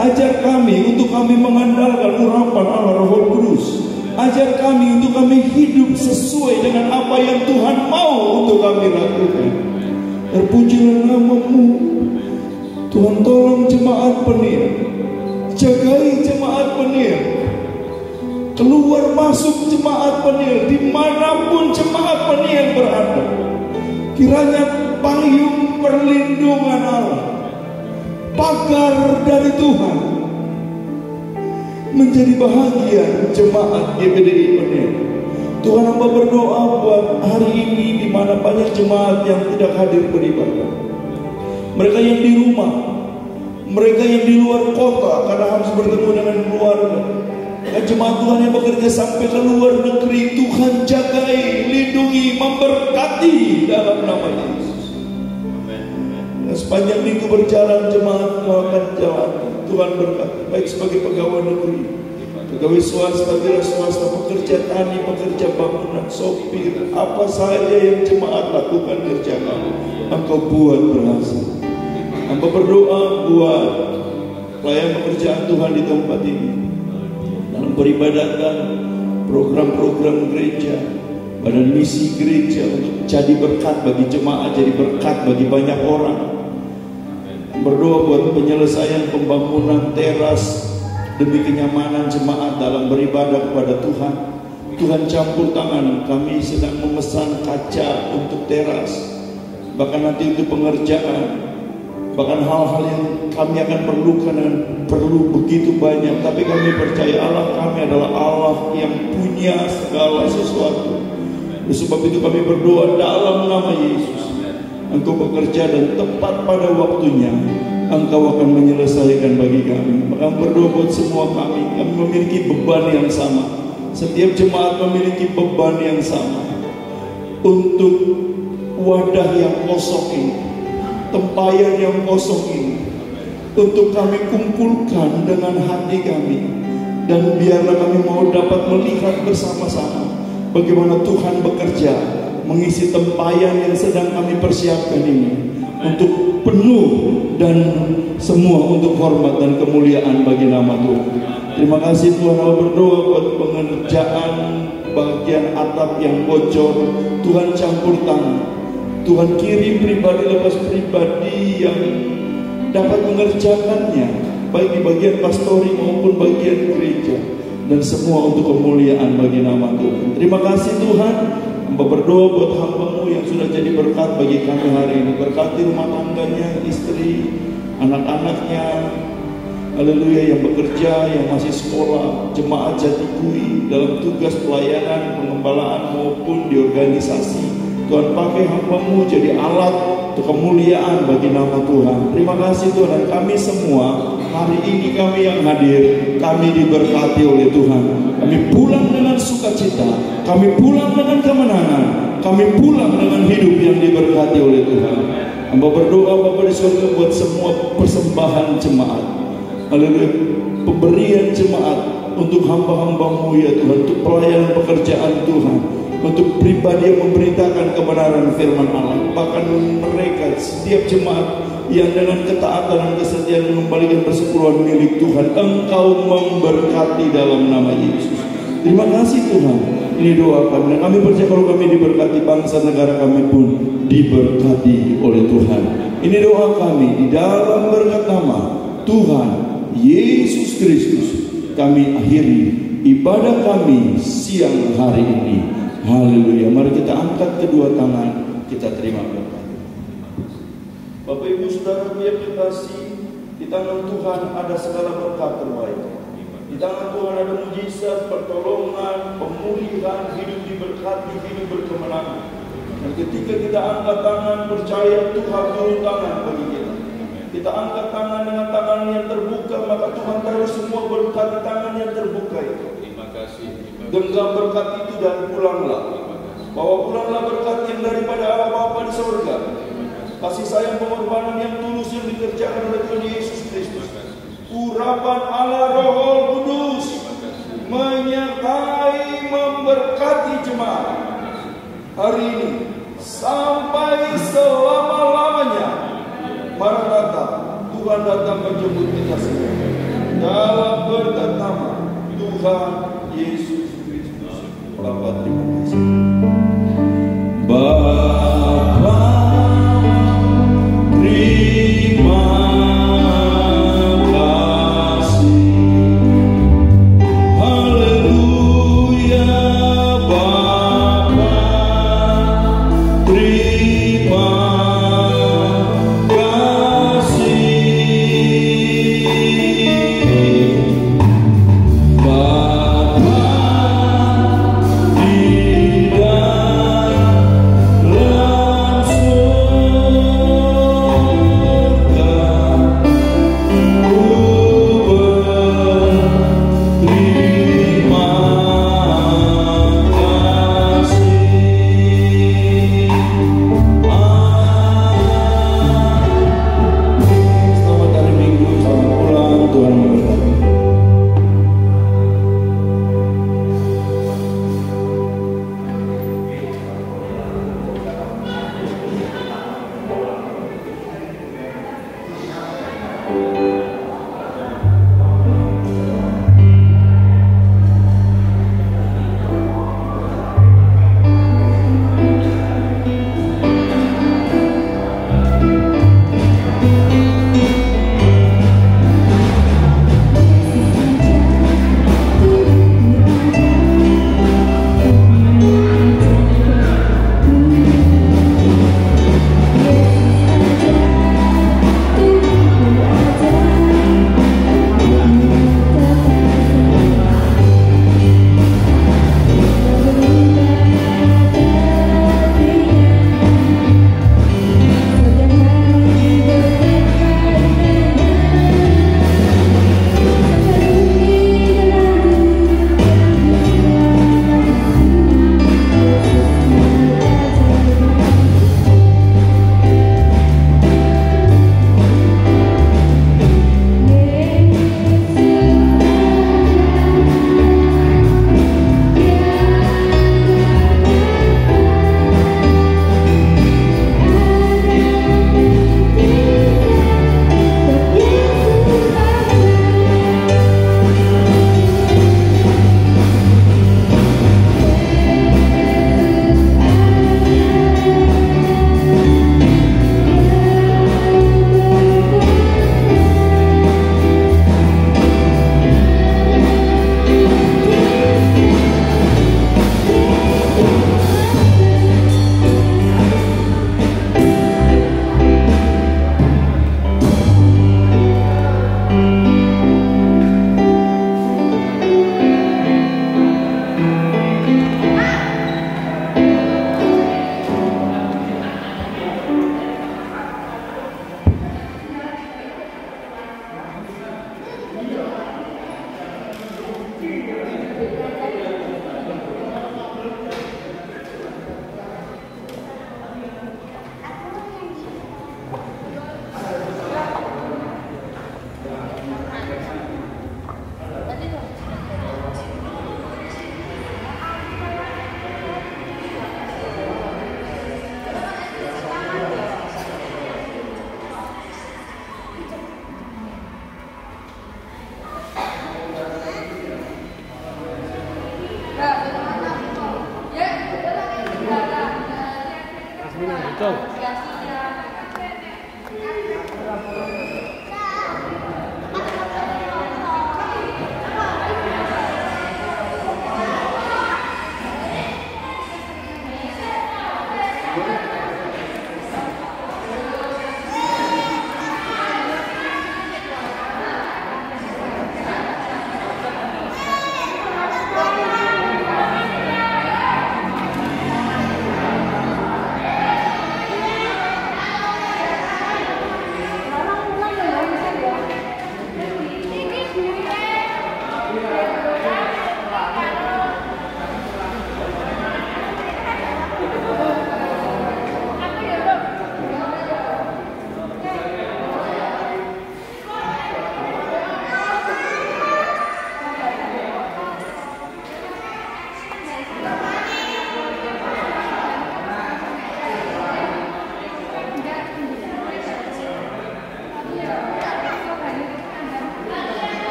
Ajar kami untuk kami mengandalkan urapan Allah Roh Kudus. Ajar kami untuk kami hidup sesuai dengan apa yang Tuhan mau untuk kami lakukan. Terpujilah nama-Mu. Tuhan tolong jemaat Penir, jagai jemaat Penir, keluar masuk jemaat Penir, dimanapun jemaat Penir berada. Kiranya payung perlindungan Allah, pagar dari Tuhan, menjadi bahagia jemaat GBDI Penin. Tuhan, hamba berdoa buat hari ini di mana banyak jemaat yang tidak hadir beribadah. Mereka yang di rumah, mereka yang di luar kota karena harus bertemu dengan keluarga. Dan jemaat Tuhan yang bekerja sampai ke luar negeri, Tuhan jagai, lindungi, memberkati dalam nama Yesus. Dan sepanjang minggu berjalan, jemaat akan jalan. Tuhan berkati, baik sebagai pegawai negeri, pegawai swasta, wira swasta, pekerja tani, pekerja bangunan, sopir, apa saja yang jemaat lakukan kerjakan, Engkau buat berhasil. Hamba berdoa buat pelayan pekerjaan Tuhan di tempat ini, dalam peribadatan, program-program gereja, badan misi gereja, untuk jadi berkat bagi jemaat, jadi berkat bagi banyak orang. Berdoa buat penyelesaian pembangunan teras demi kenyamanan jemaat dalam beribadah kepada Tuhan. Tuhan campur tangan, kami sedang memesan kaca untuk teras, bahkan nanti untuk pengerjaan, bahkan hal-hal yang kami akan perlukan dan perlu begitu banyak. Tapi kami percaya Allah kami adalah Allah yang punya segala sesuatu. Oleh sebab itu kami berdoa dalam nama Yesus, Engkau bekerja dan tepat pada waktunya Engkau akan menyelesaikan bagi kami. Maka berdoa buat semua kami memiliki beban yang sama. Setiap jemaat memiliki beban yang sama untuk wadah yang kosong ini, tempayan yang kosong ini, untuk kami kumpulkan dengan hati kami. Dan biarlah kami mau dapat melihat bersama-sama bagaimana Tuhan bekerja mengisi tempayan yang sedang kami persiapkan ini untuk penuh dan semua untuk hormat dan kemuliaan bagi nama Tuhan. Terima kasih Tuhan. Aku berdoa buat pengerjaan bagian atap yang bocor, Tuhan campur tangan, Tuhan kirim pribadi lepas pribadi yang dapat mengerjakannya, baik di bagian pastori maupun bagian gereja, dan semua untuk kemuliaan bagi nama Tuhan. Terima kasih Tuhan. Hamba berdoa buat hamba-Mu yang sudah jadi berkat bagi kami hari ini. Berkati rumah tangganya, istri, anak-anaknya, haleluya, yang bekerja, yang masih sekolah, jemaat Jatikui dalam tugas pelayanan, pengembalaan maupun di organisasi. Tuhan pakai hamba-Mu jadi alat untuk kemuliaan bagi nama Tuhan. Terima kasih Tuhan. Dan kami semua hari ini, kami yang hadir, kami diberkati oleh Tuhan. Kami pulang dengan sukacita, kami pulang dengan kemenangan, kami pulang dengan hidup yang diberkati oleh Tuhan. Hamba berdoa Bapa di surga buat semua persembahan jemaat, haleluya, pemberian jemaat untuk hamba-hamba-Mu ya Tuhan, untuk pelayanan pekerjaan Tuhan, untuk pribadi yang memberitakan kebenaran firman Allah. Bahkan mereka, setiap jemaat yang dengan ketaatan dan kesetiaan mengembalikan persepuluhan milik Tuhan, Engkau memberkati dalam nama Yesus. Terima kasih Tuhan. Ini doa kami, dan kami percaya kalau kami diberkati, bangsa negara kami pun diberkati oleh Tuhan. Ini doa kami di dalam berkat nama Tuhan Yesus Kristus. Kami akhiri ibadah kami siang hari ini. Haleluya. Mari kita angkat kedua tangan, kita terima berkat. Bapak Ibu Saudara yang dikasihi, di tangan Tuhan ada segala berkat terbaik. Di tangan Tuhan ada mujizat, pertolongan, pemulihan, hidup diberkati, hidup berkemenangan. Dan ketika kita angkat tangan, percaya Tuhan turun tangan bagi kita. Kita angkat tangan dengan tangan yang terbuka, maka Tuhan taruh semua berkat di tangan yang terbuka itu. Terima kasih. Genggam berkat itu dan pulanglah. Bawa pulanglah berkat yang daripada Allah Bapa di surga. Kasih sayang pengorbanan yang tulus yang dikerjakan oleh Tuhan Yesus Kristus. Urapan Allah Roh Kudus menyertai, memberkati jemaat hari ini sampai selama-lamanya. Maranatha, Tuhan datang menjemput kita semua. Dalam berkat nama Tuhan Yesus Kristus. Bapa, terima kasih. Bapa, terima kasih. Haleluya. Bapa, terima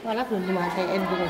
Malah belum dimatiin gitu.